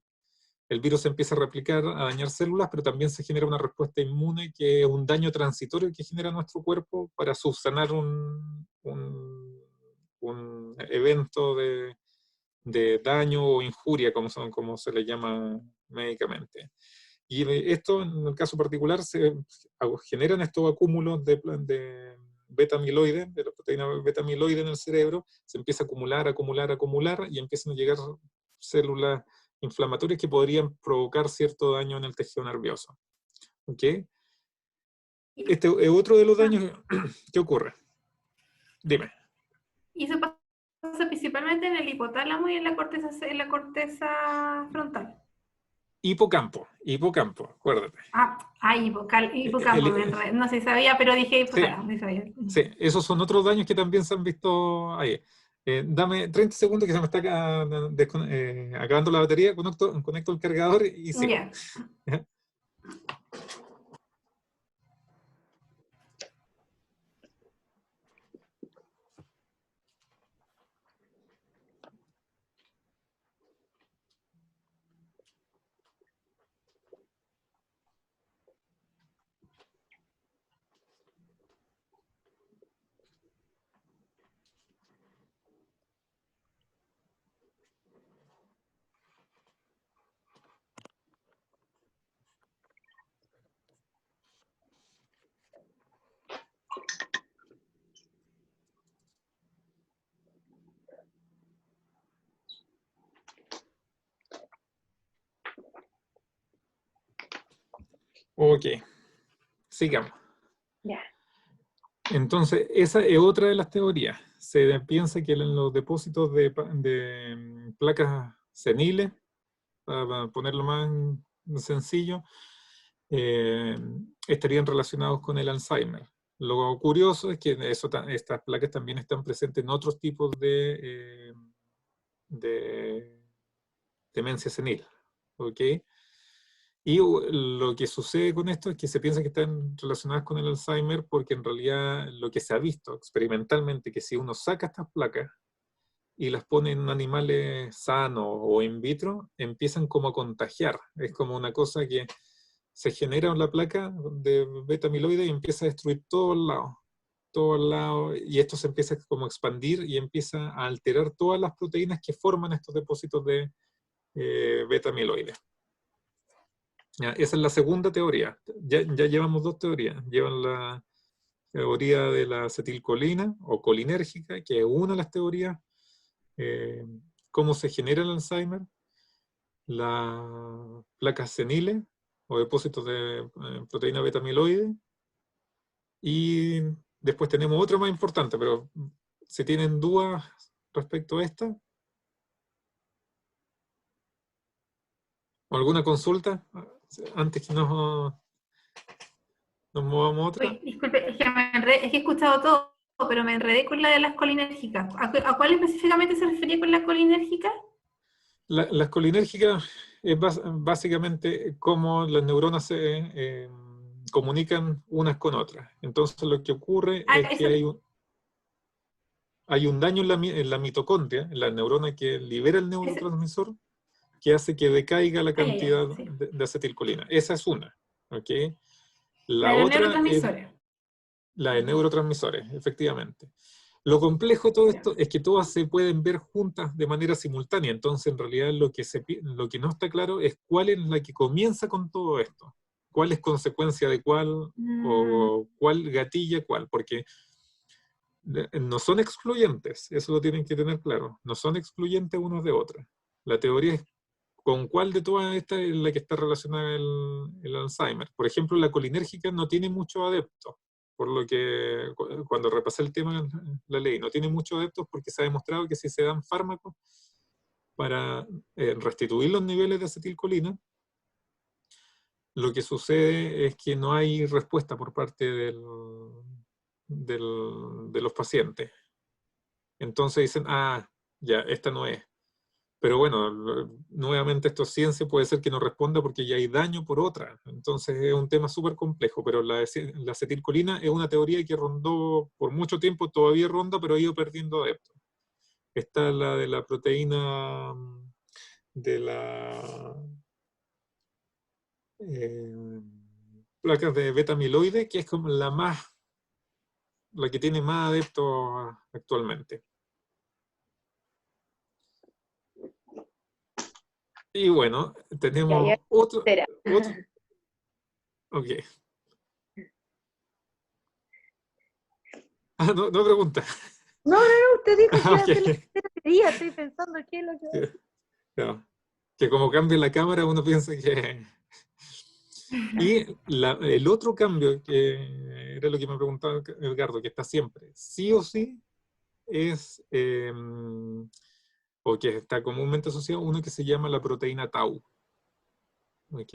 el virus se empieza a replicar, a dañar células, pero también se genera una respuesta inmune que es un daño transitorio que genera nuestro cuerpo para subsanar un evento de daño o injuria, como se le llama médicamente. Y esto, en el caso particular, se generan estos acúmulos de beta-amiloide, de la proteína beta-amiloide en el cerebro, se empieza a acumular, acumular, acumular, y empiezan a llegar células inflamatorias que podrían provocar cierto daño en el tejido nervioso. ¿Ok? Este es otro de los daños que ocurre. Dime. Y eso pasa principalmente en el hipotálamo y en la corteza frontal. Hipocampo, acuérdate. Hipocampo, no sé, sabía, pero dije hipotálamo. Sí. Sí, esos son otros daños que también se han visto ahí. Dame 30 segundos que se me está acabando la batería, conecto el cargador y sigo. Yeah. Ok, sigamos. Ya. Entonces, esa es otra de las teorías. Se piensa que en los depósitos de placas seniles, para ponerlo más sencillo, estarían relacionados con el Alzheimer. Lo curioso es que estas placas también están presentes en otros tipos de demencia senil. ¿Ok? Y lo que sucede con esto es que se piensa que están relacionadas con el Alzheimer porque en realidad lo que se ha visto experimentalmente que si uno saca estas placas y las pone en animales sanos o in vitro, empiezan como a contagiar. Es como una cosa que se genera la placa de beta-amiloide y empieza a destruir todo el lado, y esto se empieza como a expandir y empieza a alterar todas las proteínas que forman estos depósitos de beta-amiloide. Esa es la segunda teoría. Ya llevamos dos teorías. Llevan la teoría de la acetilcolina o colinérgica, que es una de las teorías, cómo se genera el Alzheimer, las placas seniles o depósitos de proteína beta-amiloide, y después tenemos otra más importante, pero si tienen dudas respecto a esta, o alguna consulta, antes que nos movamos a otra. Uy, disculpe, es que he escuchado todo, pero me enredé con la de las colinérgicas. ¿A cuál específicamente se refería con la colinérgica? Las colinérgicas es básicamente cómo las neuronas se comunican unas con otras. Entonces lo que ocurre es que hay un daño en la mitocondria, en la neurona que libera el neurotransmisor, que hace que decaiga la cantidad de acetilcolina. Esa es una. ¿Okay? La otra es la de neurotransmisores, efectivamente. Lo complejo de todo esto es que todas se pueden ver juntas de manera simultánea. Entonces, en realidad, lo que no está claro es cuál es la que comienza con todo esto. ¿Cuál es consecuencia de cuál o cuál gatilla cuál? Porque no son excluyentes, eso lo tienen que tener claro. No son excluyentes unos de otras. La teoría es con cuál de todas estas es la que está relacionada el Alzheimer. Por ejemplo, la colinérgica no tiene muchos adeptos. Por lo que cuando repasé el tema, la ley no tiene muchos adeptos porque se ha demostrado que si se dan fármacos para restituir los niveles de acetilcolina, lo que sucede es que no hay respuesta por parte de los pacientes. Entonces dicen, ya, esta no es. Pero bueno, nuevamente esto es ciencia, puede ser que no responda porque ya hay daño por otra. Entonces es un tema súper complejo, pero la acetilcolina es una teoría que rondó por mucho tiempo, todavía ronda, pero ha ido perdiendo adeptos. Está la de la proteína de la placas de beta-amiloide, que es como la que tiene más adeptos actualmente. Y bueno, tenemos otro. Ok. Ah, no, no pregunta. No, usted dijo que iba a hacer la Ok. tercera teoría, estoy pensando qué es lo que... No. Que como cambia la cámara, uno piensa que... Y el otro cambio, que era lo que me preguntaba Edgardo, que está siempre, sí o sí, es, o que está comúnmente asociado, uno que se llama la proteína tau. ¿Ok?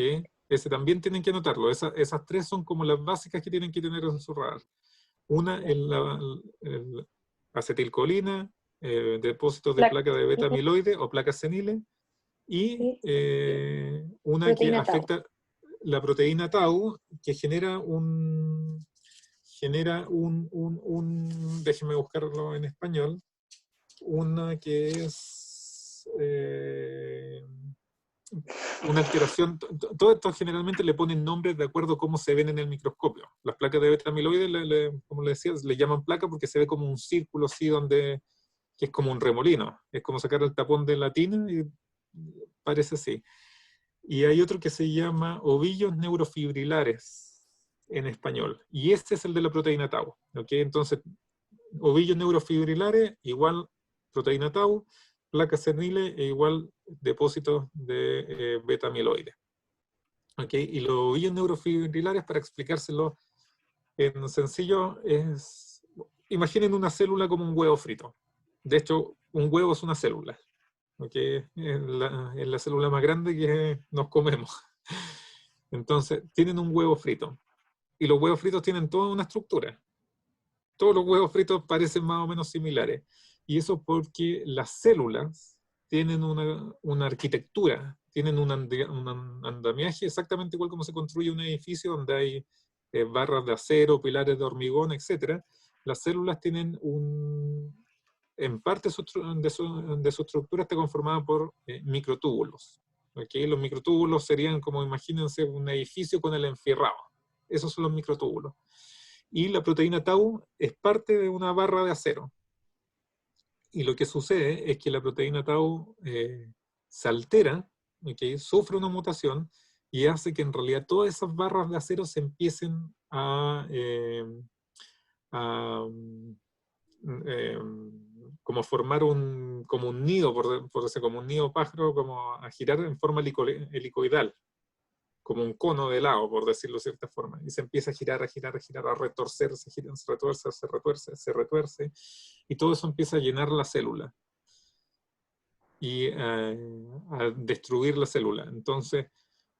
Ese también tienen que anotarlo. Esas tres son como las básicas que tienen que tener en su radar. Una es el acetilcolina, depósitos de Placa, placa de beta amiloide o placas seniles, y sí, una que proteína tau. afecta la proteína tau, que déjeme buscarlo en español, una que es una alteración. Todo esto generalmente le ponen nombres de acuerdo a cómo se ven en el microscopio. Las placas de beta amiloide, como le decía, le llaman placa porque se ve como un círculo así que es como un remolino. Es como sacar el tapón de la tina y parece así. Y hay otro que se llama ovillos neurofibrilares en español. Y este es el de la proteína tau. ¿Okay? Entonces, ovillos neurofibrilares igual proteína tau, placas seniles e igual depósitos de beta amiloide. ¿Okay? Y los ovillos neurofibrilares, para explicárselo en sencillo, imaginen una célula como un huevo frito. De hecho, un huevo es una célula. ¿Okay? Es la célula más grande que nos comemos. Entonces, tienen un huevo frito. Y los huevos fritos tienen toda una estructura. Todos los huevos fritos parecen más o menos similares. Y eso porque las células tienen una arquitectura, tienen un andamiaje exactamente igual como se construye un edificio donde hay barras de acero, pilares de hormigón, etc. Las células tienen en parte de su estructura está conformada por microtúbulos. ¿Okay? Los microtúbulos serían como, imagínense, un edificio con el enfierrado. Esos son los microtúbulos. Y la proteína tau es parte de una barra de acero. Y lo que sucede es que la proteína tau se altera, ¿okay? Sufre una mutación y hace que en realidad todas esas barras de acero se empiecen a como formar como un nido, por decir, como un nido pájaro, como a girar en forma helicoidal, como un cono de helado, por decirlo de cierta forma, y se empieza a girar, a retorcerse, se retuerce, se retuerce, y todo eso empieza a llenar la célula y a destruir la célula. Entonces,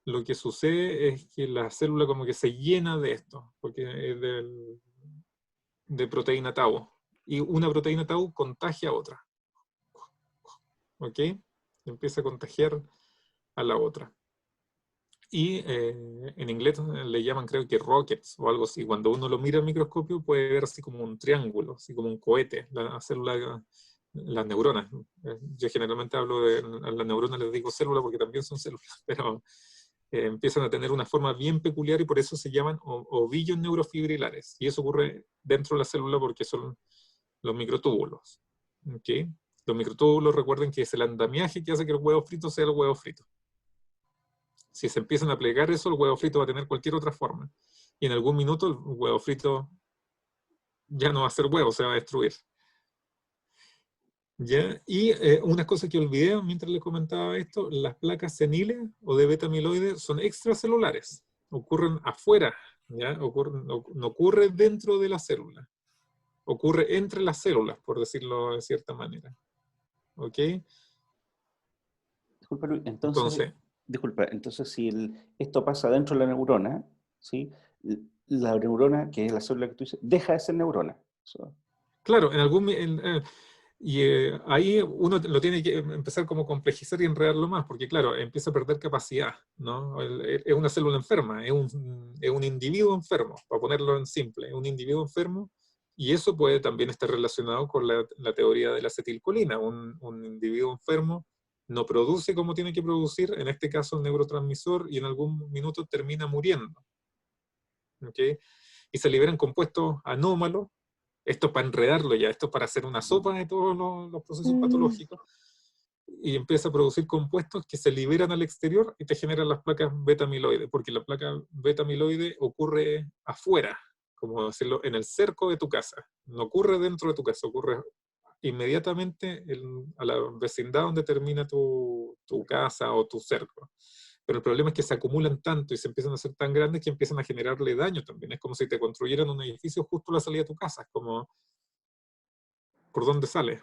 lo que sucede es que la célula como que se llena de esto, porque es de proteína tau, y una proteína tau contagia a otra. ¿Ok? Empieza a contagiar a la otra. Y en inglés le llaman, creo que rockets o algo así. Cuando uno lo mira al microscopio puede ver así como un triángulo, así como un cohete, la célula, las neuronas. Yo generalmente hablo a las neuronas les digo célula porque también son células, pero empiezan a tener una forma bien peculiar y por eso se llaman ovillos neurofibrilares. Y eso ocurre dentro de la célula porque son los microtúbulos. ¿Okay? Los microtúbulos, recuerden que es el andamiaje que hace que el huevo frito sea el huevo frito. Si se empiezan a plegar eso, el huevo frito va a tener cualquier otra forma. Y en algún minuto el huevo frito ya no va a ser huevo, se va a destruir. ¿Ya? Y una cosa que olvidé mientras les comentaba esto, las placas seniles o de beta amiloide son extracelulares. Ocurren afuera, ¿ya? No ocurre dentro de la célula. Ocurre entre las células, por decirlo de cierta manera. ¿Ok? Disculpa, Luis, Entonces, entonces si esto pasa dentro de la neurona, ¿sí? La neurona, que es la célula que tú dices, deja de ser neurona. claro, ahí uno lo tiene que empezar como complejizar y enredarlo más, porque claro, empieza a perder capacidad, ¿no? Es una célula enferma, es un individuo enfermo, para ponerlo en simple, es un individuo enfermo, y eso puede también estar relacionado con la teoría de la acetilcolina. Un individuo enfermo no produce como tiene que producir, en este caso el neurotransmisor, y en algún minuto termina muriendo. ¿Okay? Y se liberan compuestos anómalos. Esto es para enredarlo ya, esto es para hacer una sopa de todos los procesos patológicos. y empieza a producir compuestos que se liberan al exterior y te generan las placas beta-amiloide, porque la placa beta-amiloide ocurre afuera, como decirlo, en el cerco de tu casa. No ocurre dentro de tu casa, ocurre inmediatamente a la vecindad donde termina tu casa o tu cerco. Pero el problema es que se acumulan tanto y se empiezan a hacer tan grandes que empiezan a generarle daño también. Es como si te construyeran un edificio justo a la salida de tu casa, es como, ¿por dónde sale?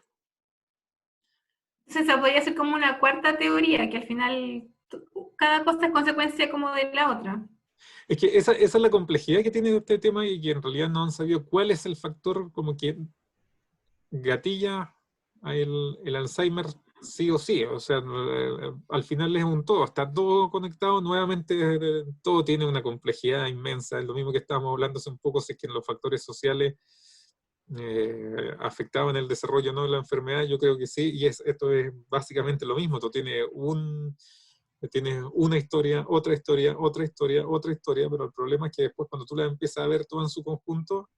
Entonces, esa podría ser como una cuarta teoría, que al final cada cosa es consecuencia como de la otra. Es que esa es la complejidad que tiene este tema y que en realidad no han sabido cuál es el factor como que gatilla el Alzheimer sí o sí. O sea, al final es un todo, está todo conectado. Nuevamente, todo tiene una complejidad inmensa. Es lo mismo que estábamos hablando hace un poco, si es que en los factores sociales afectaban el desarrollo no de la enfermedad. Yo creo que sí, y esto es básicamente lo mismo. Tú tienes una historia, otra historia, otra historia, otra historia, pero el problema es que después cuando tú la empiezas a ver todo en su conjunto,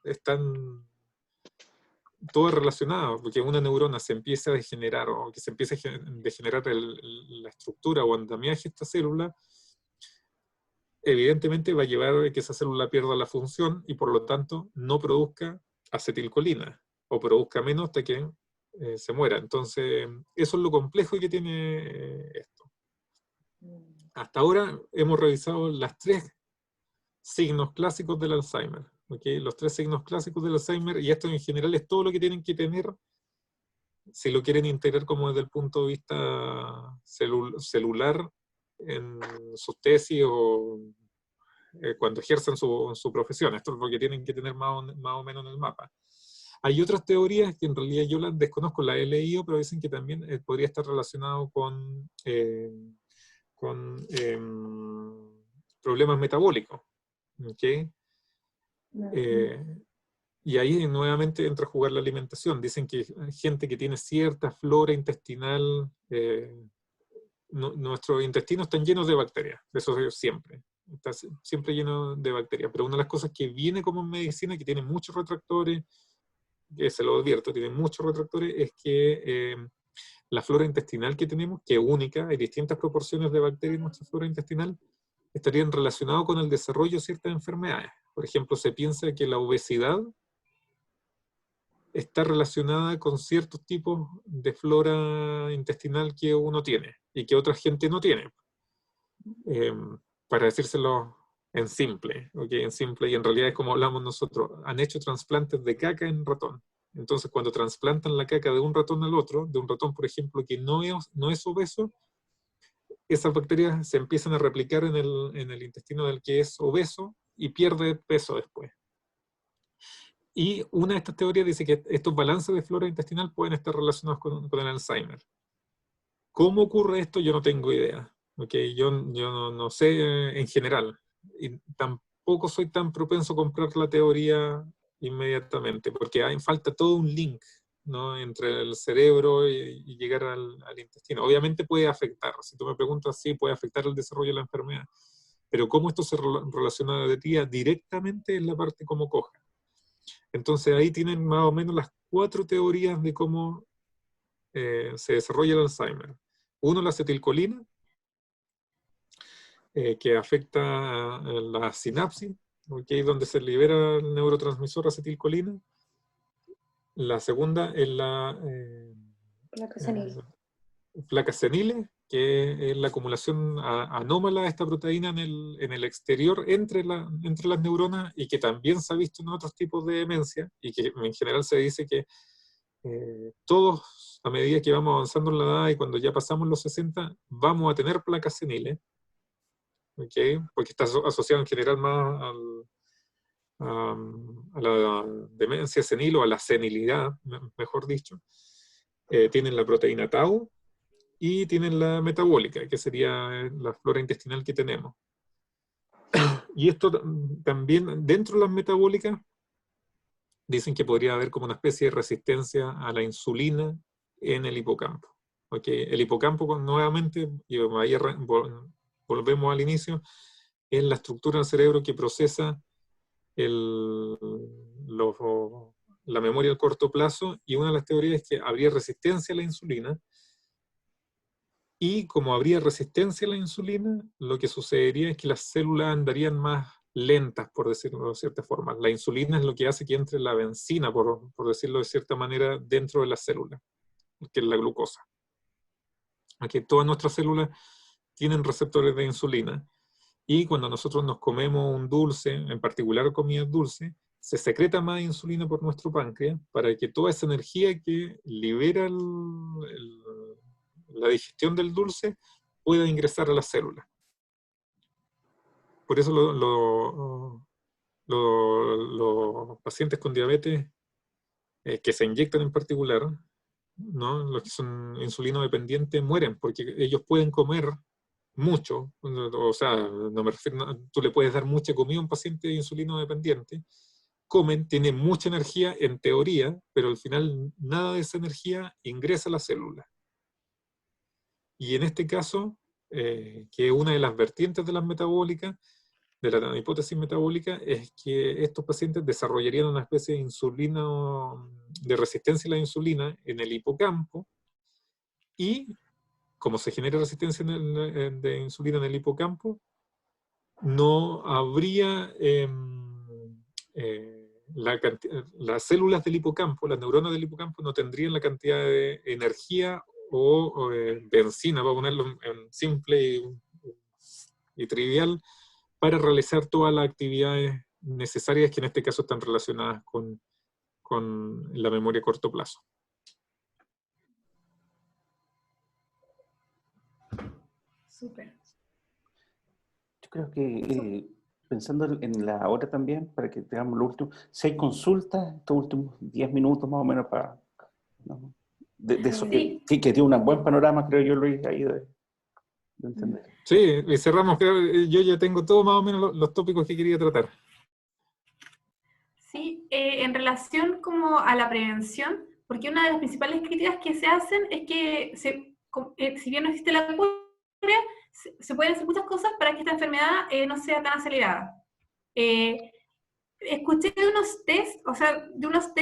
están todo relacionado, porque una neurona se empieza a degenerar o que se empieza a degenerar la estructura o andamiaje de esta célula, evidentemente va a llevar a que esa célula pierda la función y por lo tanto no produzca acetilcolina o produzca menos hasta que se muera. Entonces, eso es lo complejo que tiene esto. Hasta ahora hemos revisado las 3 signos clásicos del Alzheimer. ¿Okay? Los 3 signos clásicos del Alzheimer, y esto en general es todo lo que tienen que tener si lo quieren integrar como desde el punto de vista celular en sus tesis o cuando ejercen su profesión. Esto es lo que tienen que tener más o menos en el mapa. Hay otras teorías que en realidad yo las desconozco, las he leído, pero dicen que también podría estar relacionado con problemas metabólicos. ¿Okay? Y ahí nuevamente entra a jugar la alimentación. Dicen que hay gente que tiene cierta flora intestinal, nuestros intestinos están llenos de bacterias, eso es siempre. Está siempre lleno de bacterias. Pero una de las cosas que viene como en medicina, que tiene muchos retractores, que se lo advierto, tiene muchos retractores, es que la flora intestinal que tenemos, que es única, hay distintas proporciones de bacterias en nuestra flora intestinal, estarían relacionados con el desarrollo de ciertas enfermedades. Por ejemplo, se piensa que la obesidad está relacionada con ciertos tipos de flora intestinal que uno tiene y que otra gente no tiene. Para decírselo en simple, ¿okay? En simple, y en realidad es como hablamos nosotros, han hecho trasplantes de caca en ratón. Entonces, cuando trasplantan la caca de un ratón al otro, de un ratón, por ejemplo, que no es obeso, esas bacterias se empiezan a replicar en el intestino del que es obeso y pierde peso después. Y una de estas teorías dice que estos balances de flora intestinal pueden estar relacionados con el Alzheimer. ¿Cómo ocurre esto? Yo no tengo idea. ¿Okay? Yo no sé en general. Y tampoco soy tan propenso a comprar la teoría inmediatamente, porque falta todo un link, ¿no? Entre el cerebro y llegar al intestino. Obviamente puede afectar. Si tú me preguntas, sí, puede afectar el desarrollo de la enfermedad. Pero cómo esto se relaciona de día directamente en la parte como coja. Entonces ahí tienen más o menos las 4 teorías de cómo se desarrolla el Alzheimer. Uno, la acetilcolina, que afecta a la sinapsis, ¿okay? Donde se libera el neurotransmisor acetilcolina. La segunda es la placa senile, que es la acumulación anómala de esta proteína en el exterior entre las neuronas y que también se ha visto en otros tipos de demencia y que en general se dice que todos, a medida que vamos avanzando en la edad y cuando ya pasamos los 60, vamos a tener placas seniles, ¿okay? Porque está asociado en general más a la demencia senil o a la senilidad, mejor dicho. Tienen la proteína tau y tienen la metabólica, que sería la flora intestinal que tenemos. Y esto también, dentro de las metabólicas, dicen que podría haber como una especie de resistencia a la insulina en el hipocampo. ¿Okay? El hipocampo, nuevamente, y ahí volvemos al inicio, es la estructura del cerebro que procesa la memoria al corto plazo, y una de las teorías es que habría resistencia a la insulina, y como habría resistencia a la insulina, lo que sucedería es que las células andarían más lentas, por decirlo de cierta forma. La insulina es lo que hace que entre la benzina, por decirlo de cierta manera, dentro de la célula, que es la glucosa. Aquí todas nuestras células tienen receptores de insulina, y cuando nosotros nos comemos un dulce, en particular comida dulce, se secreta más insulina por nuestro páncreas para que toda esa energía que libera la digestión del dulce pueda ingresar a las células. Por eso los pacientes con diabetes que se inyectan en particular, ¿no? Los que son insulino dependientes mueren, porque ellos pueden comer mucho, o sea, no me refiero, tú le puedes dar mucha comida a un paciente insulino dependiente, comen, tienen mucha energía en teoría, pero al final nada de esa energía ingresa a la célula. Y en este caso, que es una de las vertientes de las metabólicas, de la hipótesis metabólica, es que estos pacientes desarrollarían una especie de insulina, de resistencia a la insulina en el hipocampo, y como se genera resistencia de insulina en el hipocampo, no habría las células del hipocampo, las neuronas del hipocampo no tendrían la cantidad de energía o benzina, para ponerlo en simple y trivial, para realizar todas las actividades necesarias que en este caso están relacionadas con la memoria a corto plazo. Súper. Yo creo que, pensando en la hora también, para que tengamos lo último, si hay consultas, estos últimos 10 minutos más o menos para... ¿no? De eso Sí. que tiene un buen panorama, creo yo, Luis, ahí de entender. Sí, y cerramos, creo, yo ya tengo todo más o menos los tópicos que quería tratar. Sí, en relación como a la prevención, porque una de las principales críticas que se hacen es que si bien no existe la cura, se pueden hacer muchas cosas para que esta enfermedad no sea tan acelerada. Escuché de unos test, o sea, de unas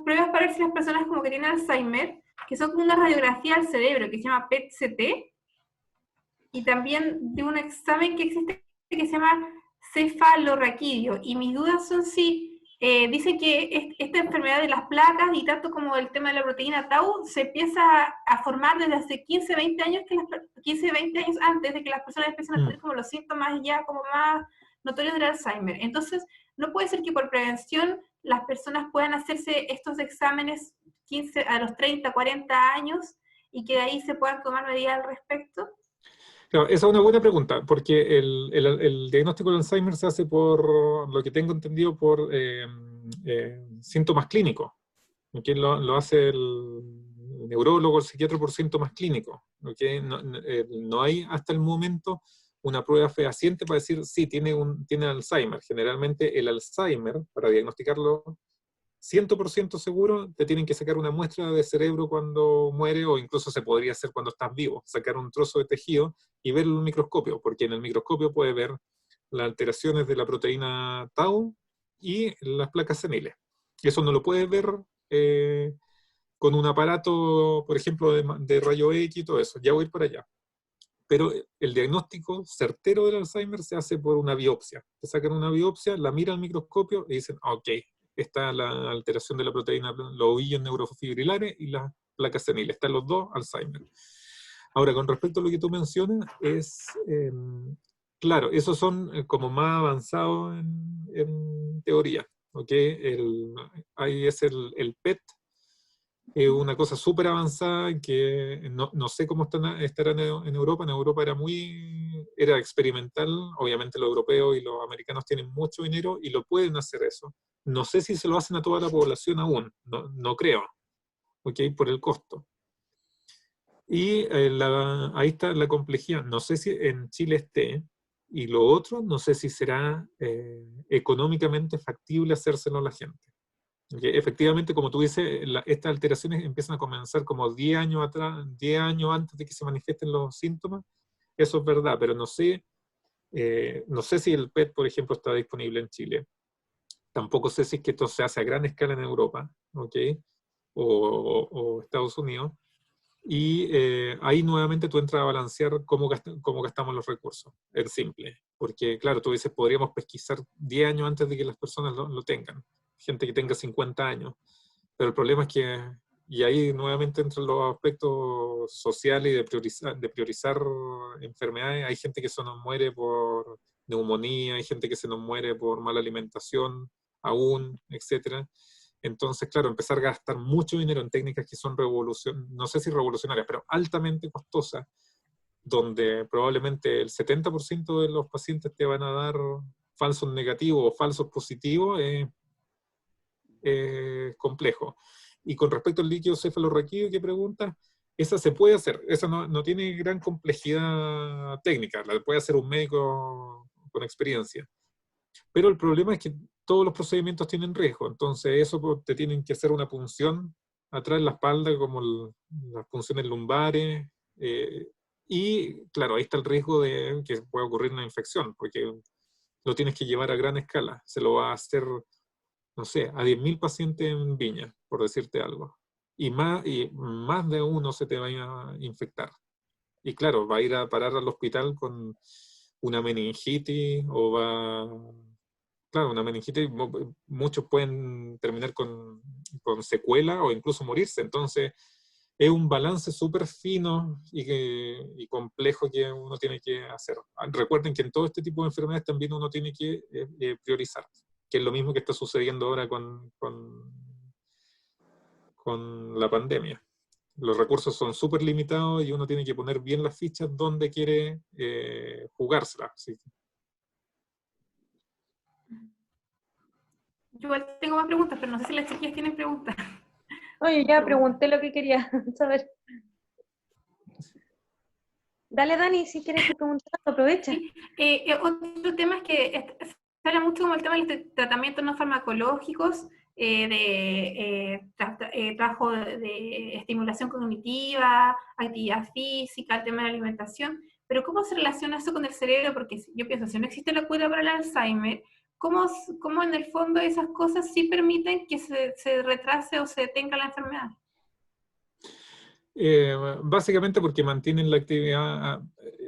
pruebas para ver si las personas como que tienen Alzheimer, que son como una radiografía al cerebro que se llama PET-CT, y también de un examen que existe que se llama cefalorraquídeo. Y mis dudas son si dicen que esta enfermedad de las placas y tanto como el tema de la proteína tau se empieza a formar desde hace 15, 20 años, 15, 20 años antes de que las personas empiezan a tener como los síntomas ya como más notorios del Alzheimer. Entonces, no puede ser que por prevención las personas puedan hacerse estos exámenes a los 30, 40 años y que de ahí se puedan tomar medidas al respecto. Claro, esa es una buena pregunta, porque el diagnóstico del Alzheimer se hace por, lo que tengo entendido, por síntomas clínicos. ¿Okay? Lo hace el neurólogo, el psiquiatra por síntomas clínicos. ¿Okay? No hay hasta el momento una prueba fehaciente para decir, sí, tiene Alzheimer. Generalmente el Alzheimer, para diagnosticarlo 100% seguro, te tienen que sacar una muestra de cerebro cuando muere, o incluso se podría hacer cuando estás vivo, sacar un trozo de tejido y verlo en el microscopio, porque en el microscopio puedes ver las alteraciones de la proteína tau y las placas seniles. Y eso no lo puedes ver con un aparato, por ejemplo, de rayo X y todo eso. Ya voy a ir para allá. Pero el diagnóstico certero del Alzheimer se hace por una biopsia. Te sacan una biopsia, la miran al microscopio y dicen, ok, está la alteración de la proteína, los ovillos neurofibrilares y las placas seniles. Están los dos Alzheimer. Ahora, con respecto a lo que tú mencionas, claro, esos son como más avanzados en teoría. ¿Okay? Ahí es el PET, una cosa súper avanzada que no sé cómo estará en Europa. En Europa era experimental. Obviamente los europeos y los americanos tienen mucho dinero y lo pueden hacer eso. No sé si se lo hacen a toda la población aún, no creo, ¿okay? Por el costo. Y ahí está la complejidad. No sé si en Chile esté, y lo otro, no sé si será económicamente factible hacérselo a la gente. ¿Okay? Efectivamente, como tú dices, estas alteraciones empiezan a comenzar como 10 años atrás, 10 años antes de que se manifiesten los síntomas. Eso es verdad, pero no sé si el PET, por ejemplo, está disponible en Chile. Tampoco sé si es que esto se hace a gran escala en Europa, ¿okay? o Estados Unidos. Y ahí nuevamente tú entras a balancear cómo gastamos los recursos. Es simple. Porque, claro, tú dices, podríamos pesquisar 10 años antes de que las personas lo tengan. Gente que tenga 50 años. Pero el problema es que, y ahí nuevamente entran los aspectos sociales y de priorizar enfermedades. Hay gente que se nos muere por neumonía, hay gente que se nos muere por mala alimentación aún, etcétera. Entonces, claro, empezar a gastar mucho dinero en técnicas que son no sé si revolucionarias, pero altamente costosas, donde probablemente el 70% de los pacientes te van a dar falsos negativos o falsos positivos, es complejo. Y con respecto al líquido cefalorraquídeo que preguntas, esa se puede hacer, esa no tiene gran complejidad técnica, la puede hacer un médico con experiencia. Pero el problema es que todos los procedimientos tienen riesgo, entonces eso te tienen que hacer una punción atrás en la espalda, como las punciones lumbares, y claro, ahí está el riesgo de que pueda ocurrir una infección, porque lo tienes que llevar a gran escala, se lo va a hacer, no sé, a 10.000 pacientes en Viña, por decirte algo, y más de uno se te va a infectar. Y claro, va a ir a parar al hospital con una meningitis o claro, una meningitis, muchos pueden terminar con secuela o incluso morirse. Entonces, es un balance súper fino y complejo que uno tiene que hacer. Recuerden que en todo este tipo de enfermedades también uno tiene que priorizar, que es lo mismo que está sucediendo ahora con la pandemia. Los recursos son súper limitados y uno tiene que poner bien las fichas donde quiere jugárselas. ¿Sí? Yo igual tengo más preguntas, pero no sé si las chiquillas tienen preguntas. Oye, ya pregunté lo que quería saber. Dale, Dani, si quieres preguntar, aprovecha. Sí. Otro tema es que se habla mucho como el tema de los tratamientos no farmacológicos, trabajo de estimulación cognitiva, actividad física, el tema de la alimentación, pero ¿cómo se relaciona eso con el cerebro? Porque yo pienso, si no existe la cura para el Alzheimer, ¿cómo en el fondo esas cosas sí permiten que se retrase o se detenga la enfermedad? Básicamente porque mantienen la actividad.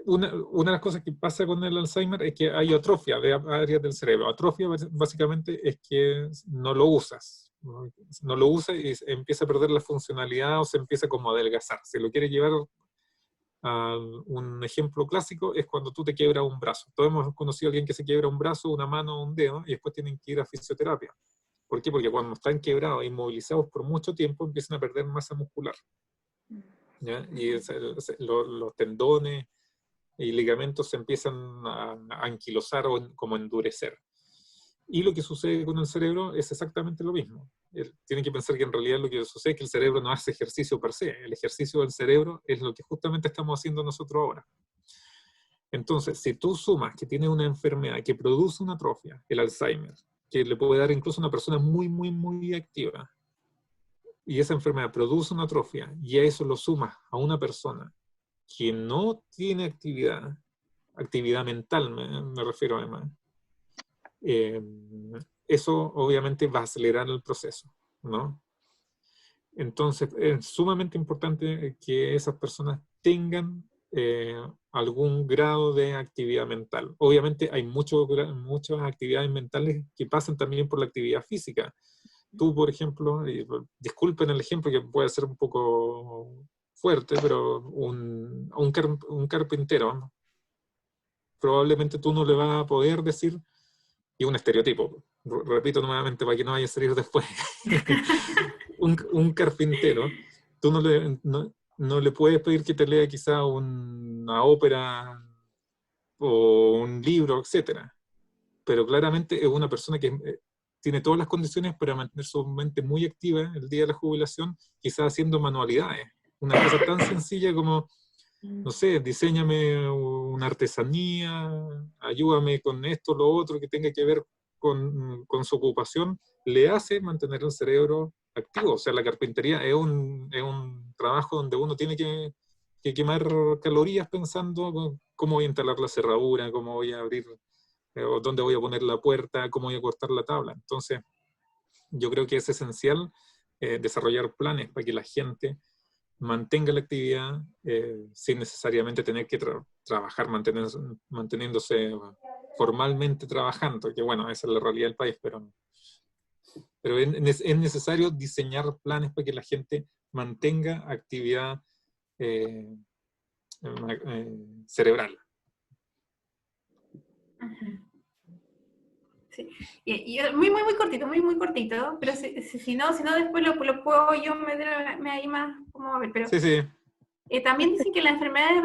Una de las cosas que pasa con el Alzheimer es que hay atrofia de áreas del cerebro. Atrofia básicamente es que no lo usas. No lo usas y empieza a perder la funcionalidad o se empieza como a adelgazar. Si lo quieres llevar a un ejemplo clásico, es cuando tú te quiebras un brazo. Todos hemos conocido a alguien que se quiebra un brazo, una mano, un dedo, y después tienen que ir a fisioterapia. ¿Por qué? Porque cuando están quebrados e inmovilizados por mucho tiempo, empiezan a perder masa muscular. ¿Ya? Y los tendones y ligamentos se empiezan a anquilosar o como endurecer. Y lo que sucede con el cerebro es exactamente lo mismo. Tienen que pensar que en realidad lo que sucede es que el cerebro no hace ejercicio per se. El ejercicio del cerebro es lo que justamente estamos haciendo nosotros ahora. Entonces, si tú sumas que tiene una enfermedad que produce una atrofia, el Alzheimer, que le puede dar incluso a una persona muy, muy, muy activa, y esa enfermedad produce una atrofia, y a eso lo sumas a una persona que no tiene actividad mental, me refiero además, eso obviamente va a acelerar el proceso, ¿no? Entonces, es sumamente importante que esas personas tengan algún grado de actividad mental. Obviamente hay muchas actividades mentales que pasan también por la actividad física. Tú, por ejemplo, disculpen el ejemplo que puede ser un poco fuerte, pero un carpintero, ¿no? Probablemente tú no le vas a poder decir, y un estereotipo, repito nuevamente para que no vaya a salir después, un carpintero, tú no le puedes pedir que te lea quizá una ópera o un libro, etcétera, pero claramente es una persona que tiene todas las condiciones para mantener su mente muy activa el día de la jubilación, quizás haciendo manualidades. Una cosa tan sencilla como, no sé, diséñame una artesanía, ayúdame con esto, lo otro que tenga que ver con su ocupación, le hace mantener el cerebro activo. O sea, la carpintería es un trabajo donde uno tiene que quemar calorías pensando cómo voy a instalar la cerradura, cómo voy a abrir, o dónde voy a poner la puerta, cómo voy a cortar la tabla. Entonces, yo creo que es esencial desarrollar planes para que la gente mantenga la actividad sin necesariamente tener que trabajar manteniéndose formalmente trabajando, que bueno, esa es la realidad del país, pero es necesario diseñar planes para que la gente mantenga actividad cerebral. Sí. Y muy cortito, muy cortito, pero si no después lo puedo yo meter ahí más, como a ver, pero Sí. También dicen que las enfermedades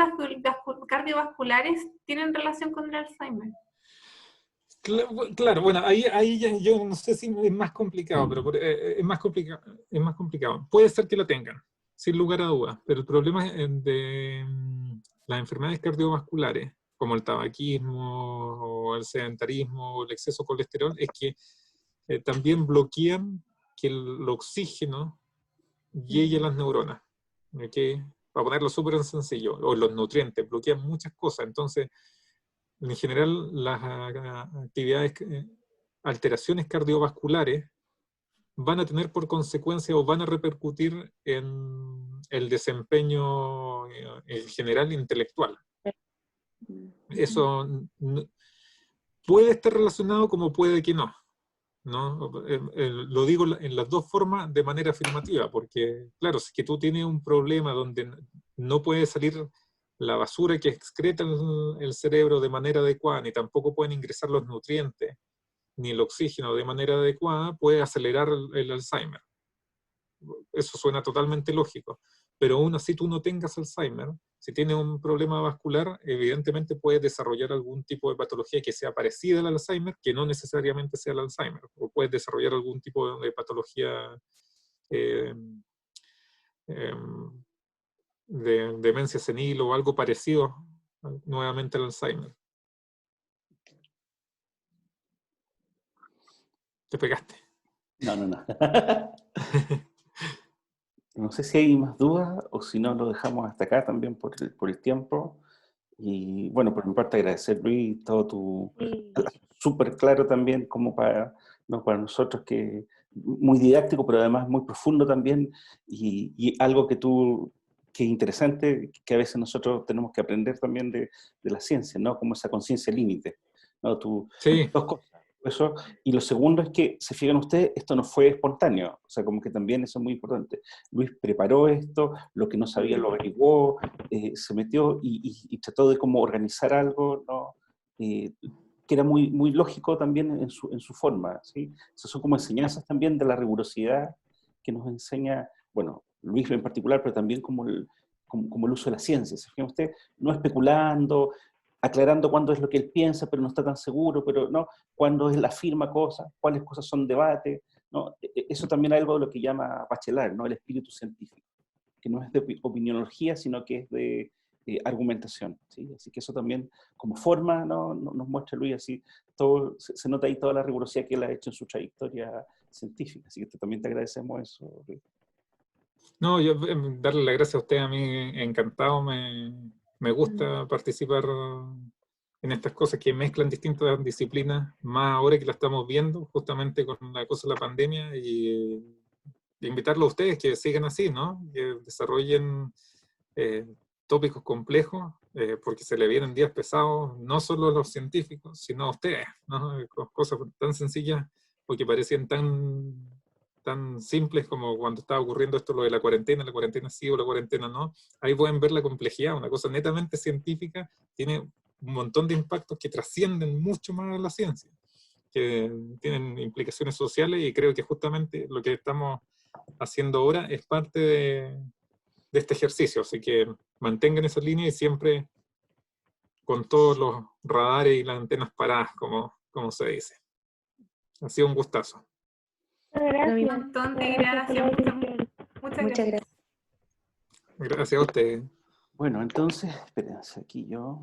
cardiovasculares tienen relación con el Alzheimer. Claro, bueno, ahí yo no sé si es más complicado, pero es más complicado. Puede ser que lo tengan, sin lugar a dudas, pero el problema de las enfermedades cardiovasculares, como el tabaquismo, o el sedentarismo, o el exceso de colesterol, es que también bloquean que el oxígeno llegue a las neuronas, ¿ok? Para ponerlo súper sencillo, o los nutrientes, bloquean muchas cosas. Entonces, en general, las actividades, alteraciones cardiovasculares van a tener por consecuencia o van a repercutir en el desempeño en general intelectual. Eso puede estar relacionado como puede que no. ¿No? Lo digo en las dos formas de manera afirmativa, porque claro, si es que tú tienes un problema donde no puede salir la basura que excreta el cerebro de manera adecuada, ni tampoco pueden ingresar los nutrientes, ni el oxígeno de manera adecuada, puede acelerar el Alzheimer. Eso suena totalmente lógico. Pero aún así tú no tengas Alzheimer, si tienes un problema vascular, evidentemente puedes desarrollar algún tipo de patología que sea parecida al Alzheimer, que no necesariamente sea el Alzheimer, o puedes desarrollar algún tipo de patología de demencia senil o algo parecido nuevamente al Alzheimer. Te pegaste. No. No sé si hay más dudas o si no lo dejamos hasta acá también por el tiempo. Y bueno, por mi parte agradecer, Luis, todo tu... Súper claro también como para nosotros, que muy didáctico, pero además muy profundo también, y algo que es interesante, que a veces nosotros tenemos que aprender también de la ciencia, ¿no? Como esa conciencia límite, ¿no? Sí. Dos cosas. Eso. Y lo segundo es que, se fijan ustedes, esto no fue espontáneo, o sea, como que también eso es muy importante. Luis preparó esto, lo que no sabía lo averiguó, se metió y trató de como organizar algo, ¿no? Que era muy lógico también en su forma, ¿sí? Esas son como enseñanzas también de la rigurosidad que nos enseña, bueno, Luis en particular, pero también como el uso de la ciencia. ¿Se fijan ustedes? No especulando, aclarando cuándo es lo que él piensa, pero no está tan seguro, pero no, cuándo él afirma cosas, cuáles cosas son debate, ¿no? Eso también es algo de lo que llama Bachelard, ¿no? El espíritu científico, que no es de opinionología, sino que es de argumentación, ¿sí? Así que eso también, como forma, ¿no? Nos muestra Luis así, todo, se nota ahí toda la rigurosidad que él ha hecho en su trayectoria científica, así que también te agradecemos eso, Luis. No, yo darle las gracias a usted, a mí encantado, me gusta participar en estas cosas que mezclan distintas disciplinas, más ahora que la estamos viendo, justamente con la cosa de la pandemia, y invitarlo a ustedes que sigan así, ¿no? Que desarrollen tópicos complejos, porque se le vienen días pesados, no solo a los científicos, sino a ustedes, ¿no? Cosas tan sencillas, porque parecían tan simples como cuando estaba ocurriendo esto, lo de la cuarentena sí o la cuarentena no. Ahí pueden ver la complejidad, una cosa netamente científica tiene un montón de impactos que trascienden mucho más a la ciencia, que tienen implicaciones sociales, y creo que justamente lo que estamos haciendo ahora es parte de este ejercicio, así que mantengan esa línea y siempre con todos los radares y las antenas paradas, como se dice. Ha sido un gustazo. Gracias. Un montón de gracias. Muchas gracias. Gracias a ustedes. Bueno, entonces, espérense aquí yo...